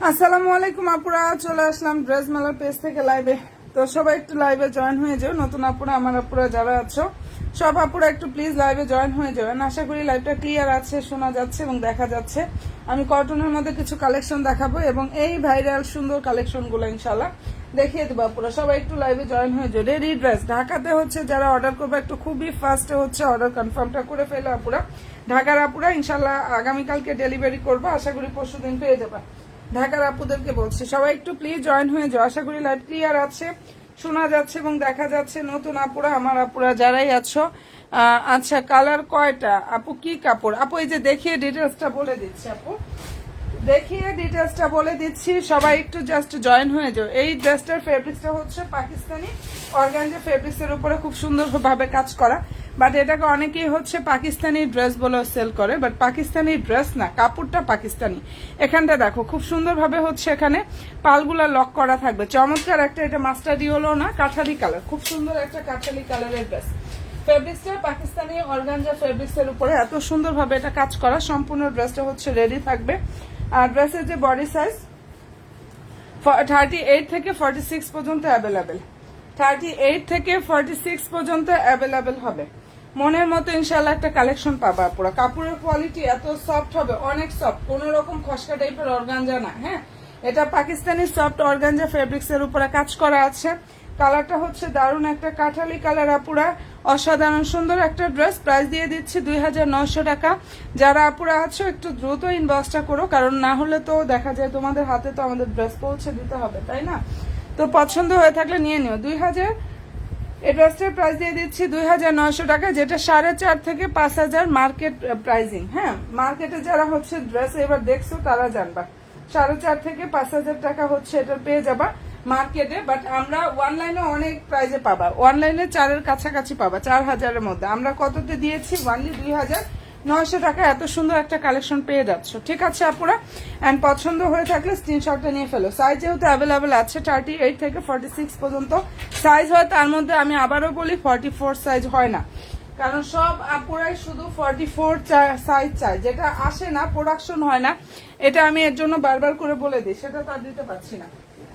আসসালামু আলাইকুম আপুরা, চলে আসলাম ড্রেস মেলার পেজ থেকে লাইভে। তো সবাই একটু লাইভে জয়েন হয়ে যাও। নতুন আপুরা, আমার আপুরা যারা আছো সব আপুরা একটু প্লিজ লাইভে জয়েন হয়ে যাবেন। আশা করি লাইভটা ক্লিয়ার আছে, শোনা যাচ্ছে এবং দেখা যাচ্ছে। আমি কটনের মধ্যে কিছু কালেকশন দেখাবো এবং এই ভাইরাল সুন্দর কালেকশনগুলো ইনশাল্লাহ দেখিয়ে দেবো। আপুরা সবাই একটু লাইভে জয়েন হয়ে যাও। রেডি ড্রেস ঢাকাতে হচ্ছে যারা অর্ডার করবে একটু খুবই ফাস্টে হচ্ছে অর্ডার কনফার্মটা করে ফেলো আপুরা। ঢাকার আপুরা ইনশাল্লাহ আগামীকালকে ডেলিভারি করবো, আশা করি পরশু দিন পেয়ে যাবে। ঢাকার আপুদেরকে বলছি সবাই একটু প্লিজ জয়েন হয়ে যাও। আশা করি লাইভ ক্লিয়ার আছে, শোনা যাচ্ছে এবং দেখা যাচ্ছে। নতুন আপুরা, আমার আপুরা যারাই আছো, আচ্ছা কালার কয়টা আপু, কি কাপড় আপু? এই যে দেখিয়ে ডিটেলসটা বলে দিচ্ছি আপু, দেখিয়ে ডিটেলসটা বলে দিচ্ছি। সবাই একটু জাস্ট জয়েন হয়ে যাও। এই ড্রেসটার ফেব্রিক্সটা হচ্ছে পাকিস্তানি অর্গানজা ফেব্রিক্সের উপরে খুব সুন্দরভাবে কাজ করা। বাট এটাকে অনেকেই হচ্ছে পাকিস্তানি ড্রেস বলে সেল করে, বাট পাকিস্তানি ড্রেস না, কাপড়টা পাকিস্তানি। এখানটা দেখো খুব সুন্দরভাবে হচ্ছে এখানে পালগুলা লক করা থাকবে। চমৎকার একটা, এটা মাস্টার্ডি হলো না, কাঠালি কালার, খুব সুন্দর একটা কাঠালি কালারের ড্রেস। ফেব্রিক্সটা পাকিস্তানি অর্গানজা ফেব্রিক্সের উপরে এত সুন্দরভাবে এটা কাজ করা। সম্পূর্ণ ড্রেসটা হচ্ছে রেডি থাকবে। আর ড্রেসের যে বডি সাইজ 38 থেকে 46 পর্যন্ত অ্যাভেলেবেল, 38 থেকে 46 পর্যন্ত অ্যাভেলেবেল হবে। মনের মতো ইনশাল্লাহ একটা কালেকশন পাবা আপুরা। কাপড়ের কোয়ালিটি এত সফট হবে, অনেক সফট, কোনো রকম খসকা টাইপের অর্গানজা না। হ্যাঁ, এটা পাকিস্তানি সফট অর্গানজা ফেব্রিক্স এর উপরে কাজ করা আছে। কালারটা হচ্ছে দারুণ একটা কাঠালি কালার আপুরা, অসাধারণ সুন্দর একটা ড্রেস। প্রাইস দিয়ে দিচ্ছি 2900 টাকা। যারা আপুরা আছো একটু দ্রুত ইনবক্সটা করো, কারণ না হলে তো দেখা যায় তোমাদের হাতে তো আমাদের ড্রেস পৌঁছে দিতে হবে, তাই না? তো পছন্দ হয়ে থাকলে নিয়ে নিও। 2000 এই ড্রেসটার প্রাইস দিয়ে দিচ্ছি 2900 টাকা, যেটা 4.5 থেকে 5000 মার্কেট প্রাইজিং। হ্যাঁ, মার্কেটে যারা হচ্ছে ড্রেস এবার দেখছো তারা জানবা 4.5 থেকে 5000 টাকা হচ্ছে এটা পেয়ে যাবা মার্কেটে। বাট আমরা অনলাইনে অনেক প্রাইজে পাবা, অনলাইনে 4-এর কাছাকাছি পাবা, 4000-এর মধ্যে। আমরা কততে দিয়েছি? অনলি 2900 টাকা এত সুন্দর একটা কালেকশন পেয়ে যাচ্ছ। ঠিক আছে আপুরা, অ্যান্ড পছন্দ হয়ে থাকলে স্ক্রিনশটটা নিয়ে ফেলো। সাইজ যেহেতু অ্যাভেলেবেল আছে 38 থেকে 46 পর্যন্ত সাইজ হয়, তার মধ্যে আমি আবারও বলি 44 সাইজ হয় না, কারণ সব আপুরাই শুধু 44 সাইজ চায়, যেটা আসে না, প্রোডাকশন হয় না। এটা আমি এর জন্য বারবার করে বলে দিই, সেটা তো আর দিতে পারছি না।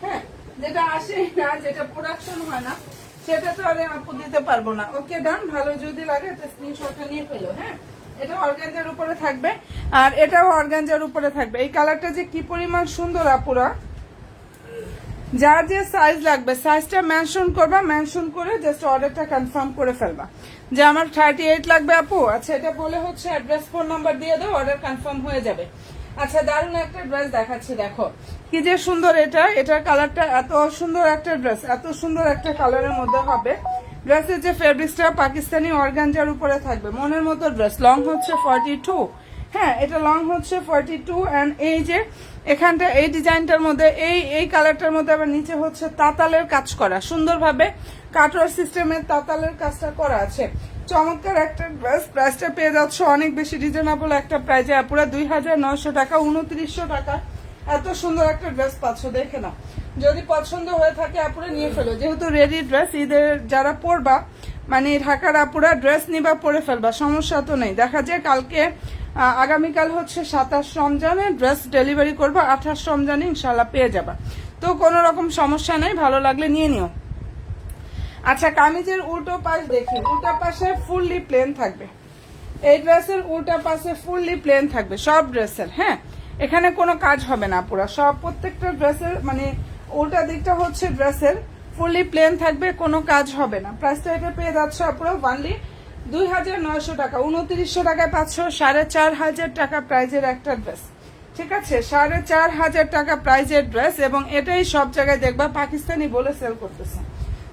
হ্যাঁ, যেটা আসে না, যেটা প্রোডাকশন হয় না, সেটা তো আরে আপু দিতে পারবো না। ওকে ডান, ভালো যদি লাগে তো স্ক্রিনশটটা নিয়ে ফেলো। হ্যাঁ, এটা অর্গানজার উপরে থাকবে আর এটাও অর্গানজার উপরে থাকবে। এই কালারটা যে কি পরিমাণ সুন্দর আপুরা, যার যে সাইজ লাগবে সাইজটা মেনশন করবা, মেনশন করে জাস্ট অর্ডারটা কনফার্ম করে ফেলবা যে আমার 38 লাগবে আপু। আচ্ছা, এটা বলে হচ্ছে অ্যাড্রেস ফোন নাম্বার দিয়ে দাও, অর্ডার কনফার্ম হয়ে যাবে। আচ্ছা, দারুণ একটা ড্রেস দেখাচ্ছি, দেখো কি যে সুন্দর। এটার কালারটা এত সুন্দর একটা ড্রেস, এত সুন্দর একটা কালারের মধ্যে হবে। ড্রেসের যে ফেব্রিক্সটা পাকিস্তানি অর্গানজার উপরে থাকবে, মনের মতো ড্রেস। লং হচ্ছে 42, হ্যাঁ এটা লং হচ্ছে 42। অ্যান্ড এই যে এখানটা এই ডিজাইনটার মধ্যে এই কালারটার মধ্যে আবার নিচে হচ্ছে তাতালের কাজ করা, সুন্দরভাবে কাটওয়ার সিস্টেমের তাতালের কাজটা করা আছে। চমৎকার একটা ড্রেস। প্রাইসটা পেয়ে যাচ্ছ অনেক বেশি রিজনেবল একটা প্রাইজে, পুরো 2900 টাকা, 2900 টাকা এত সুন্দর একটা ড্রেস পাচ্ছ। দেখে নাও, যদি পছন্দ হয়ে থাকে আপুরা নিয়ে ফেলো। যেহেতু রেডি ড্রেস, ঈদের যারা পরবা, মানে ঢাকার আপুরা ড্রেস নিবা পরে ফেলবা, সমস্যা তো নেই। দেখা যায় কালকে আগামীকাল হচ্ছে 27 রমজানে ড্রেস ডেলিভারি করবো, 28 রমজানে ইনশাল্লাহ পেয়ে যাবা। তো কোনো রকম সমস্যা নেই, ভালো লাগলে নিয়ে নিও। আচ্ছা, কামিজের উল্টো পাশ দেখি, উল্টা পাশে ফুললি প্লেন থাকবে। এই ড্রেসের উল্টা পাশে ফুললি প্লেন থাকবে সব ড্রেসের। হ্যাঁ, এখানে কোনো কাজ হবে না পুরো, সব প্রত্যেকটা ড্রেসের মানে উল্টা দিকটা হচ্ছে ড্রেসের ফুললি প্লেন থাকবে, কোনো কাজ হবে না। প্রাইসটা এটা পেয়ে যাচ্ছ পুরো অনলি 2900 টাকা। 2900 টাকায় পাচ্ছ 4500 টাকা প্রাইজের একটা ড্রেস। ঠিক আছে, 4500 টাকা প্রাইজের ড্রেস, এবং এটাই সব জায়গায় দেখবা পাকিস্তানি বলে সেল করতেছে।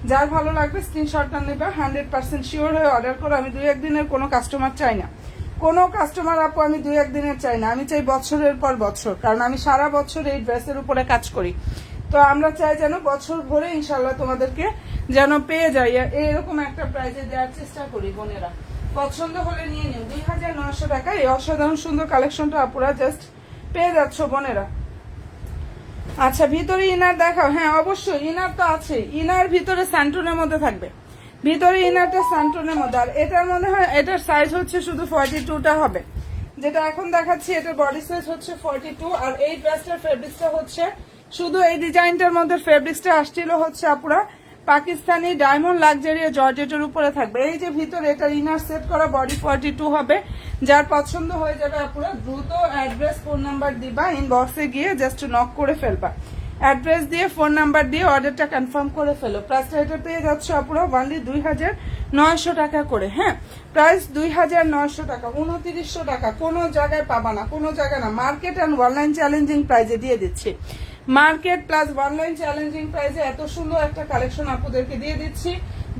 যার ভালো লাগবে স্ক্রিনশটটা নেবে, 100% শিওর হয়ে অর্ডার করো। আমি 2-1 দিনের কোনো কাস্টমার চাই না, কোনো কাস্টমার আপু আমি 2-1 দিনের চাই না, আমি চাই বছরের পর বছর, কারণ আমি সারা বছর এই ড্রেসের উপরে কাজ করি। তো আমরা চাই যেন বছর ভরে ইনশাল্লাহ তোমাদেরকে যেন পেয়ে যাই, এরকম একটা প্রাইজে দেওয়ার চেষ্টা করি। বোনেরা পছন্দ হলে নিয়ে নিও। 2900 টাকা এই অসাধারণ সুন্দর কালেকশনটা আপুরা জাস্ট পেয়ে যাচ্ছ বোনেরা। আচ্ছা, ভিতরে ইনার দেখাও। হ্যাঁ অবশ্যই, ইনার তো আছে, ইনার ভিতরে স্যান্টনের মধ্যে থাকবে, ভিতরে ইনারটা স্যান্টনের মধ্যে। আর এটার মনে হয় এটার সাইজ হচ্ছে শুধু 42টা হবে, যেটা এখন দেখাচ্ছি এটার বডি সাইজ হচ্ছে 42। আর এই ড্রেসটার ফেব্রিক্সটা হচ্ছে শুধু এই ডিজাইনটার মধ্যে ফেব্রিক্সটা আসছিল হচ্ছে আপুরা পাকিস্তানি ডায়মন্ড লাক্সারি জর্জেটের উপরে থাকবে। এই যে ভিতরে এটা ইনার সেট করা বডি 42 হবে। যার পছন্দ হয়ে যাবে আপুরা দ্রুত অ্যাড্রেস ফোন নাম্বার দিবা, ইনবক্সে গিয়ে জাস্ট নক করে ফেলবা, অ্যাড্রেস দিয়ে ফোন নাম্বার দিয়ে অর্ডারটা কনফার্ম করে ফেলো। প্রাইসটা এটা পেয়ে যাচ্ছে আপুরা ওনলি 2900 টাকা করে। হ্যাঁ, প্রাইস 2900 টাকা, 2900 টাকা কোনো জায়গায় পাবা না, কোনো জায়গায় না। মার্কেট অ্যান্ড অনলাইন চ্যালেঞ্জিং প্রাইজে দিয়ে দিচ্ছি, মার্কেট প্লাস অনলাইন চ্যালেঞ্জিং প্রাইসে এত সুন্দর একটা কালেকশন আপুদেরকে দিয়ে দিচ্ছি।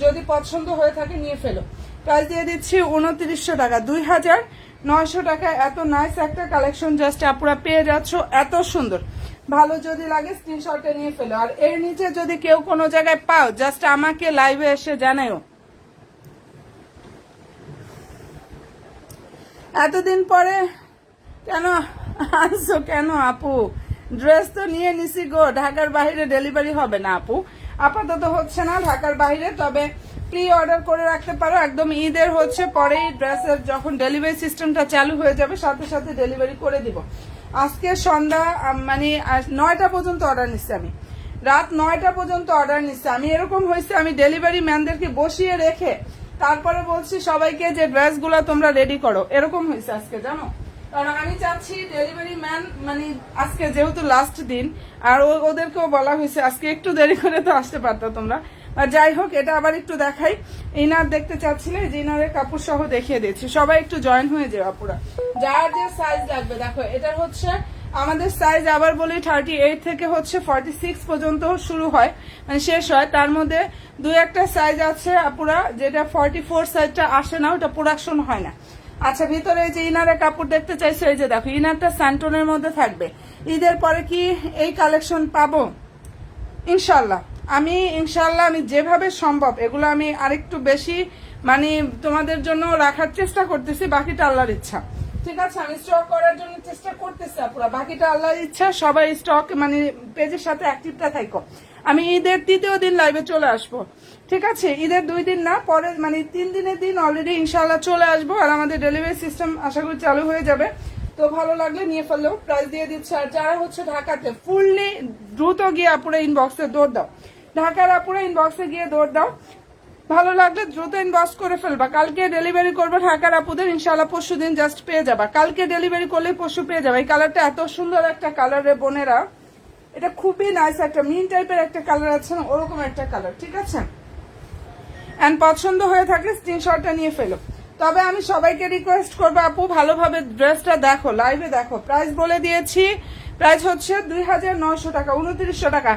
যদি পছন্দ হয়ে থাকে নিয়ে ফেলো। প্রাইস দিয়ে দিচ্ছি 2900 টাকা, 2900 টাকা। এত নাইস একটা কালেকশন জাস্ট আপুরা পেয়ে যাচ্ছ, এত সুন্দর। ভালো যদি লাগে স্ক্রিনশটে নিয়ে ফেলো। আর এর নিচে যদি কেউ কোনো জায়গায় পাও জাস্ট আমাকে লাইভে এসে জানাও। এতদিন পরে কেন আসছো কেন আপু? ড্রেস তো নিয়ে নিছি গো, ঢাকার বাইরে ডেলিভারি হবে না আপু, আপাতত হচ্ছে না ঢাকার বাইরে। তবে প্রি অর্ডার করে রাখতে পারো, একদম ঈদের হচ্ছে পরেই ড্রেসের যখন ডেলিভারি সিস্টেমটা চালু হয়ে যাবে সাথে সাথে ডেলিভারি করে দিব। আজকে সন্ধ্যা মানে 9টা পর্যন্ত অর্ডার নিচ্ছি আমি, রাত 9টা পর্যন্ত অর্ডার নিচ্ছি আমি। এরকম হয়েছে আমি ডেলিভারি ম্যানদেরকে বসিয়ে রেখে তারপরে বলছি সবাইকে যে ড্রেসগুলো তোমরা রেডি করো, এরকম হয়েছে আজকে জানো। কারণ আমি চাচ্ছি ডেলিভারি ম্যান মানে আজকে যেহেতু লাস্ট দিন আর ওদেরকেও বলা হয়েছে আজকে একটু দেরি করে তো আসতে পারতো তোমরা। আর যাই হোক, এটা আবার একটু দেখাই। ইনার দেখতে চাচ্ছিলে যে ইনারের কাপড় সহ দেখিয়ে দিচ্ছি, সবাই একটু জয়েন হয়ে যাও আপুরা। যার যে সাইজ লাগবে দেখো, এটা হচ্ছে আমাদের সাইজ আবার বলি 38 থেকে হচ্ছে 46 পর্যন্ত শুরু হয় মানে শেষ হয়। তার মধ্যে দুই একটা সাইজ আছে আপুরা যেটা 44 সাইজটা আসে না, ওটা প্রোডাকশন হয় না। আচ্ছা, ভিতরে যে ইনারের কাপড় দেখতে চাইছো, এই যে দেখো ইনারটা স্যান্টনের মধ্যে থাকবে। ঈদের পরে কি এই কালেকশন পাবো? ইনশাল্লাহ আমি যেভাবে সম্ভব এগুলো আমি আরেকটু বেশি মানে তোমাদের জন্য রাখার চেষ্টা করতেছি, বাকিটা আল্লাহর ইচ্ছা। ঠিক আছে, আমি স্টক করার জন্য চেষ্টা করতেছি আপুরা, বাকিটা আল্লাহর ইচ্ছা। সবাই স্টক মানে পেজের সাথে অ্যাক্টিভটা থাকো। আমি ঈদের 3য় দিন লাইভে চলে আসবো, ঠিক আছে? ঈদের 2 দিন না, পরে মানে 3 দিনের দিন অলরেডি ইনশাল্লাহ চলে আসবো। আর আমাদের ডেলিভারি সিস্টেম আশা করি চালু হয়ে যাবে। তো ভালো লাগলে নিয়ে ফেললেও প্রাইস দিয়ে দিচ্ছে। আর যারা হচ্ছে ঢাকাতে ফুললি দ্রুত গিয়ে আপুরা ইনবক্সে দৌড় দাও, ঢাকার আপুরা ইনবক্সে গিয়ে দৌড় দাও। ভালো লাগলে দ্রুত ইনবক্স করে ফেলবা। কালকে ডেলিভারি করবে ঢাকার আপুদের, ইনশাল্লাহ পরশু দিন জাস্ট পেয়ে যাবা। কালকে ডেলিভারি করলে পরশু পেয়ে যাবা। এই কালারটা এত সুন্দর একটা কালার রে বোনেরা, এটা খুবই নাইস একটা মিন টাইপের একটা কালার আছে না, ওরকম একটা কালার, ঠিক আছে? এন্ড পছন্দ হয়ে থাকে স্ক্রিনশটটা নিয়ে ফেলো। তবে আমি সবাইকে রিকোয়েস্ট করবো আপু ভালোভাবে ড্রেসটা দেখো, লাইভে দেখো। প্রাইস বলে দিয়েছি, প্রাইস হচ্ছে 2900 টাকা, 2900 টাকা।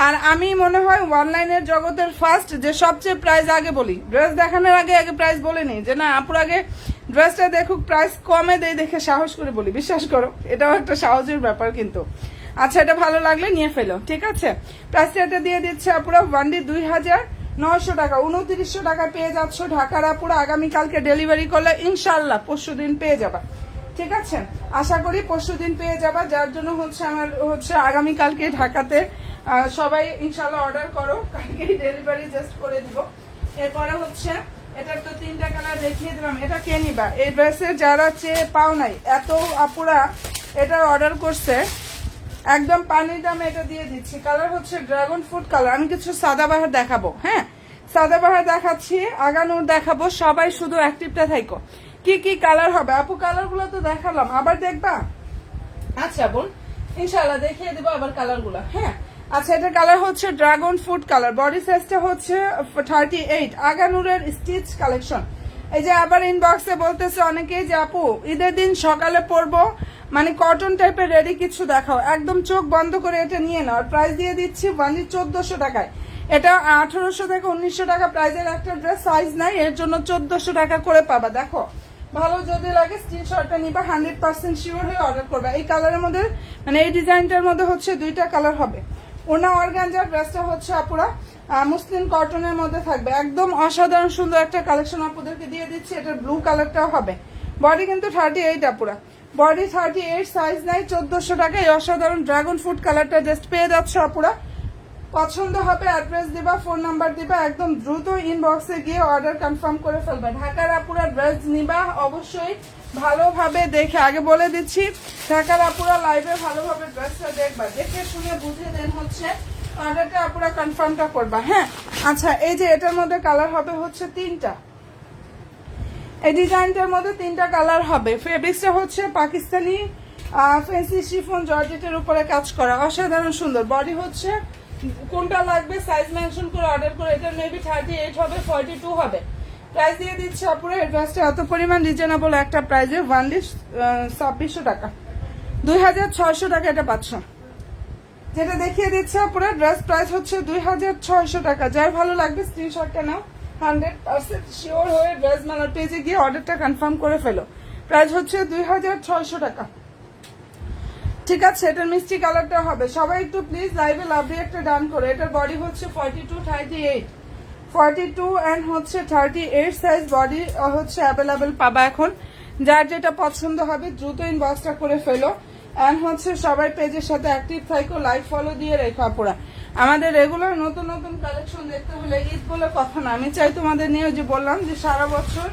আর আমি মনে হয় অনলাইনের জগতের ফার্স্ট যে সবচেয়ে প্রাইস আগে বলি, ড্রেস দেখানোর আগে আগে প্রাইস বলে নিই যে না আপুর আগে ড্রেসটা দেখুক, প্রাইস কমে দেয় দেখে সাহস করে বলি। বিশ্বাস করো এটাও একটা সাহসের ব্যাপার কিন্তু। আচ্ছা, এটা ভালো লাগলে নিয়ে ফেলো, ঠিক আছে? প্রাইসটা এটা দিয়ে দিচ্ছে আপুরা ওয়ানলি 2900 টাকা, 2900 টাকা পেয়ে যাচ্ছ ঢাকার আপুরা। আগামীকালকে ডেলিভারি করলে ইনশাল্লাহ পরশু দিন পেয়ে যাবা, ঠিক আছে? আশা করি পরশু দিন পেয়ে যাবা। যার জন্য হচ্ছে আমার হচ্ছে আগামীকালকে ঢাকাতে সবাই ইনশাল্লাহ অর্ডার করো, কালকে ডেলিভারি জাস্ট করে দিব। এরপরে হচ্ছে এটার তো 3টা কালার দেখিয়ে দিলাম, এটা কে নিবা? এই ড্রেসের যারা চেয়ে পাও নাই, এত আপুরা এটা অর্ডার করছে, একদম পানির দামে এটা দিয়ে দিচ্ছি। কালার হচ্ছে ড্রাগন ফ্রুট কালার। আমি কিছু সাদাবাহার দেখাবো, হ্যাঁ সাদাবাহার দেখাচ্ছি, আগানুর দেখাবো। সবাই শুধু অ্যাক্টিভটা থাকো। কি কি কালার হবে আপু? কালারগুলো তো দেখালাম, আবার দেখবা? আচ্ছা বোন, ইনশাল্লাহ দেখিয়ে দেবো আবার কালারগুলো, হ্যাঁ। আচ্ছা, এটা কালার হচ্ছে ড্রাগন ফ্রুট কালার, বডি সাইজটা হচ্ছে 38। আগানুরের স্টিচ কালেকশন। এই যে আবার ইনবক্সে বলতেছে অনেকেই যে আপু ঈদের দিন সকালে পরবো, মানে কটন টাইপের রেডি কিছু দেখাও, একদম চোখ বন্ধ করে এটা নিয়ে নাও। প্রাইস দিয়ে দিচ্ছি ওনলি 1400 টাকায়। এটা 1800 থেকে 1900 টাকা প্রাইসের একটা ড্রেস, সাইজ নাই, এর জন্য 1400 টাকা করে পাবা। দেখো ভালো যদি লাগে স্ক্রিনশটটা নিবা, 100% শিওর হয়ে অর্ডার করবা। এই কালারের মধ্যে মানে এই ডিজাইনটার মধ্যে হচ্ছে 2টা কালার হবে। ওনা অর্গানজার ড্রেসটা হচ্ছে আপুরা মুসলিম কটনের মধ্যে থাকবে, একদম অসাধারণ সুন্দর একটা কালেকশন আপুদেরকে দিয়ে দিচ্ছি। এটার ব্লু কালারটাও হবে। বডি কিন্তু 38 আপুরা, বডি 38, সাইজ নাই, 1400 টাকা। এই অসাধারণ ড্রাগন ফ্রুট কালারটা জাস্ট পেয়ে যাচ্ছে আপুরা পছন্দ হবে অ্যাড্রেস দিবা, ফোন নাম্বার দিবা, একদম দ্রুত ইনবক্সে গিয়ে অর্ডার কনফার্ম করে ফেলবা। ঢাকার আপুরা ড্রেস নিবা অবশ্যই ভালোভাবে দেখে, আগে বলে দিচ্ছি ঢাকার আপুরা লাইভে ভালোভাবে ড্রেসটা দেখবা, দেখে শুনে বুঝে দেন হচ্ছে অর্ডারটা আপুরা কনফার্মটা করবা। হ্যাঁ আচ্ছা, এই যে এটার মধ্যে কালার হবে হচ্ছে 3টা, এই ডিজাইনটার মধ্যে 3টা কালার হবে। ফেব্রিক্সটা হচ্ছে পাকিস্তানি ফ্যান্সি শিফন জর্জেটের উপরে কাজ করা, অসাধারণ সুন্দর। বডি হচ্ছে কোনটা লাগবে সাইজ মেনশন করে অর্ডার করে, এটা মেবি 38 হবে, 42 হবে। প্রাইস দিয়ে দিচ্ছে আপুরা, এই ড্রেসটা এত পরিমাণ রিজনেবল একটা প্রাইসে, ওয়ানলি 2600 টাকা, 2600 টাকা এটা পাচ্ছ। যেটা দেখিয়ে দিচ্ছে আপুরা ড্রেস প্রাইস হচ্ছে 2600 টাকা। যার ভালো লাগবে স্ক্রিনশটটা নাও, 100% শিওর হয়ে ড্রেস মেলার পেজে গিয়ে অর্ডারটা কনফার্ম করে ফেলো। প্রাইস হচ্ছে 2600 টাকা। ঠিক আছে, এটার মিষ্টি কালারটা হবে। সবাই একটু প্লিজ লাইভে লাভলি একটা ডান করে। এটার বডি হচ্ছে 42, 38, 42 অ্যান্ড হচ্ছে 38 সাইজ বডি হচ্ছে অ্যাভেলেবেল পাবা এখন। যার যেটা পছন্দ হবে দ্রুত ইনবক্সটা করে ফেলো। অ্যান্ড হচ্ছে সবাই পেজের সাথে অ্যাক্টিভ থাকো, লাইক ফলো দিয়ে রেখো আপুরা। আমাদের রেগুলার নতুন নতুন কালেকশন দেখতে হলে ঈদ বলে কথা না, আমি চাই তোমাদের নিয়ে, যে বললাম যে সারা বছর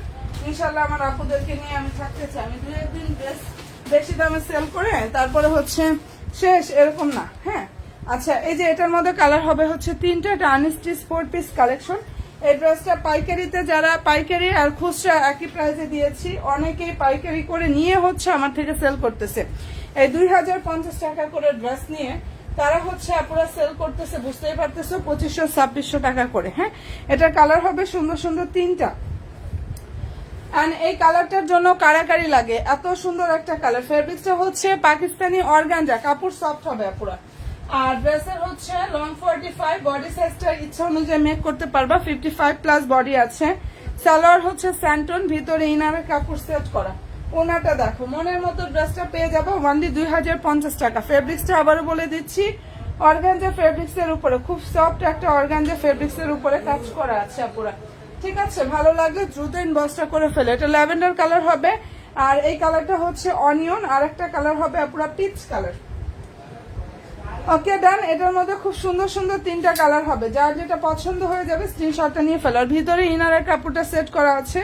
ইনশাল্লাহ আমার আপুদেরকে নিয়ে আমি থাকতে চাই। আমি 2 একদিন বেশ বেশি দামে সেল করে তারপরে হচ্ছে শেষ, এরকম না। হ্যাঁ আচ্ছা, এই যে এটার মধ্যে কালার হবে হচ্ছে 3টা, এটা আনস্টিচ 4 পিস কালেকশন। এই ড্রেসটা পাইকারিতে, যারা পাইকারি আর খুচরা একই প্রাইসে দিয়েছি, অনেকেই পাইকারি করে নিয়ে হচ্ছে আমার থেকে সেল করতেছে। এই 2050 টাকা করে ড্রেস নিয়ে তারা হচ্ছে আপুরা সেল করতেছে, বুঝতেই পারতেছো, 2500-2600 টাকা করে। হ্যাঁ, এটার কালার হবে সুন্দর সুন্দর 3টা। এই কালারটার জন্য কারাকারি লাগে, এত সুন্দর একটা কালার। ফেব্রিক্সটা হচ্ছে পাকিস্তানি অর্গানজা, কাপড় সফট হবে পুরো। আর ড্রেসের হচ্ছে লং 45, বডি সাইজটা ইচ্ছা অনুযায়ী মেক করতে পারবা, 55 প্লাস বডি আছে। সালোয়ার হচ্ছে স্যান্টন, ভিতরে ইনারের কাপড় সেট করা। ওনাটা দেখো, মনের মতো ড্রেসটা পেয়ে যাবো ওনলি 2050 টাকা। ফেব্রিক্সটা আবারও বলে দিচ্ছি, অর্গানজা ফেব্রিক্স এর উপরে, খুব সফট একটা অর্গানজা ফেব্রিক্স এর উপরে কাজ করা আছে পুরো। ঠিক আছে, ভালো লাগলে দ্রুত ইনবক্সটা করে ফেলে। এটা ল্যাভেন্ডার কালার হবে, আর এই কালারটা হচ্ছে অনিয়ন, আর একটা কালার হবে পুরো পিচ কালার। ওকে ডান। এটার মধ্যে খুব সুন্দর সুন্দর 3টা কালার হবে, যার যেটা পছন্দ হয়ে যাবে স্ক্রিনশটটা নিয়ে ফেলো। আর ভিতরে ইনারের কাপড়টা সেট করা আছে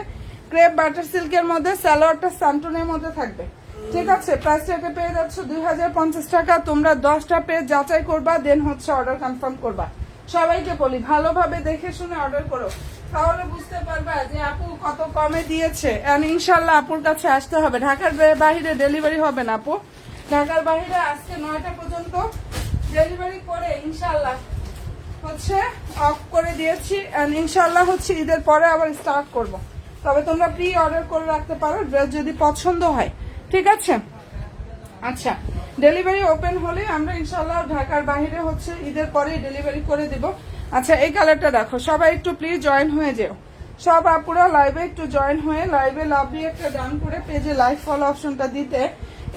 ক্রেপ বাটার সিল্কের মধ্যে, সালোয়ারটা সান্টনের মধ্যে থাকবে। ঠিক আছে, প্রাইসটাকে পেয়ে যাচ্ছ 2050 টাকা। তোমরা 10টা পেজ যাচাই করবা, দেন হচ্ছে অর্ডার কনফার্ম করবা। সবাইকে বলি ভালোভাবে দেখে শুনে অর্ডার করো, তাহলে বুঝতে পারবা যে আপু কত কমে দিয়েছে। এন্ড ইনশাল্লাহ আপুর কাছে আসতে হবে। ঢাকার বাইরে ডেলিভারি হবে না আপু, ঢাকার বাইরে আজকে 9টা পর্যন্ত ডেলিভারি করে ইনশাল্লাহ হচ্ছে অফ করে দিয়েছি। এন্ড ইনশাল্লাহ হচ্ছে ঈদের পরে আবার স্টার্ট করব। তবে তোমরা প্রি অর্ডার করে রাখতে পারো ড্রেস যদি পছন্দ হয়। ঠিক আছে, আচ্ছা ডেলিভারি ওপেন হলে আমরা ইনশাল্লাহ ঢাকার বাইরে হচ্ছে ঈদের পরে ডেলিভারি করে দিব। আচ্ছা, এই কালারটা দেখো, সবাই একটু প্লিজ জয়েন হয়ে যেও। সব আপুরা লাইভে একটু জয়েন হয়ে লাইভে লাভলি একটা ডান করে পেজে লাইভ ফলো অপশনটা দিতে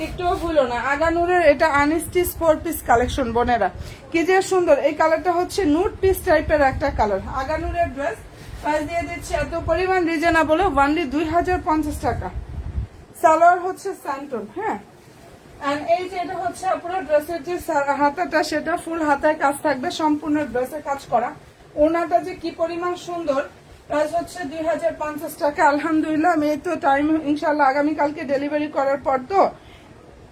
একটুও ভুলো না। আগানুরের এটা আনস্টিচ 4 পিস কালেকশন বোনেরা, কি যে সুন্দর। এই কালারটা হচ্ছে নুট পিস টাইপের একটা কালার। আগানুরের ড্রেস প্রাইস দিয়ে দিচ্ছে এত পরিমাণ রিজনেবল, ওনলি 2050 টাকা। সালোয়ার হচ্ছে স্যান্টন। হ্যাঁ, এই যে এটা হচ্ছে পুরো ড্রেসের যে হাতাটা, সেটা ফুল হাতায় কাজ থাকবে, সম্পূর্ণ ড্রেসে কাজ করা। ওনাটা যে কি পরিমাণ সুন্দর। প্রাইস হচ্ছে 2050 টাকা। আলহামদুলিল্লাহ, আমি এই তো টাইম ইনশাল্লাহ আগামীকালকে ডেলিভারি করার পর তো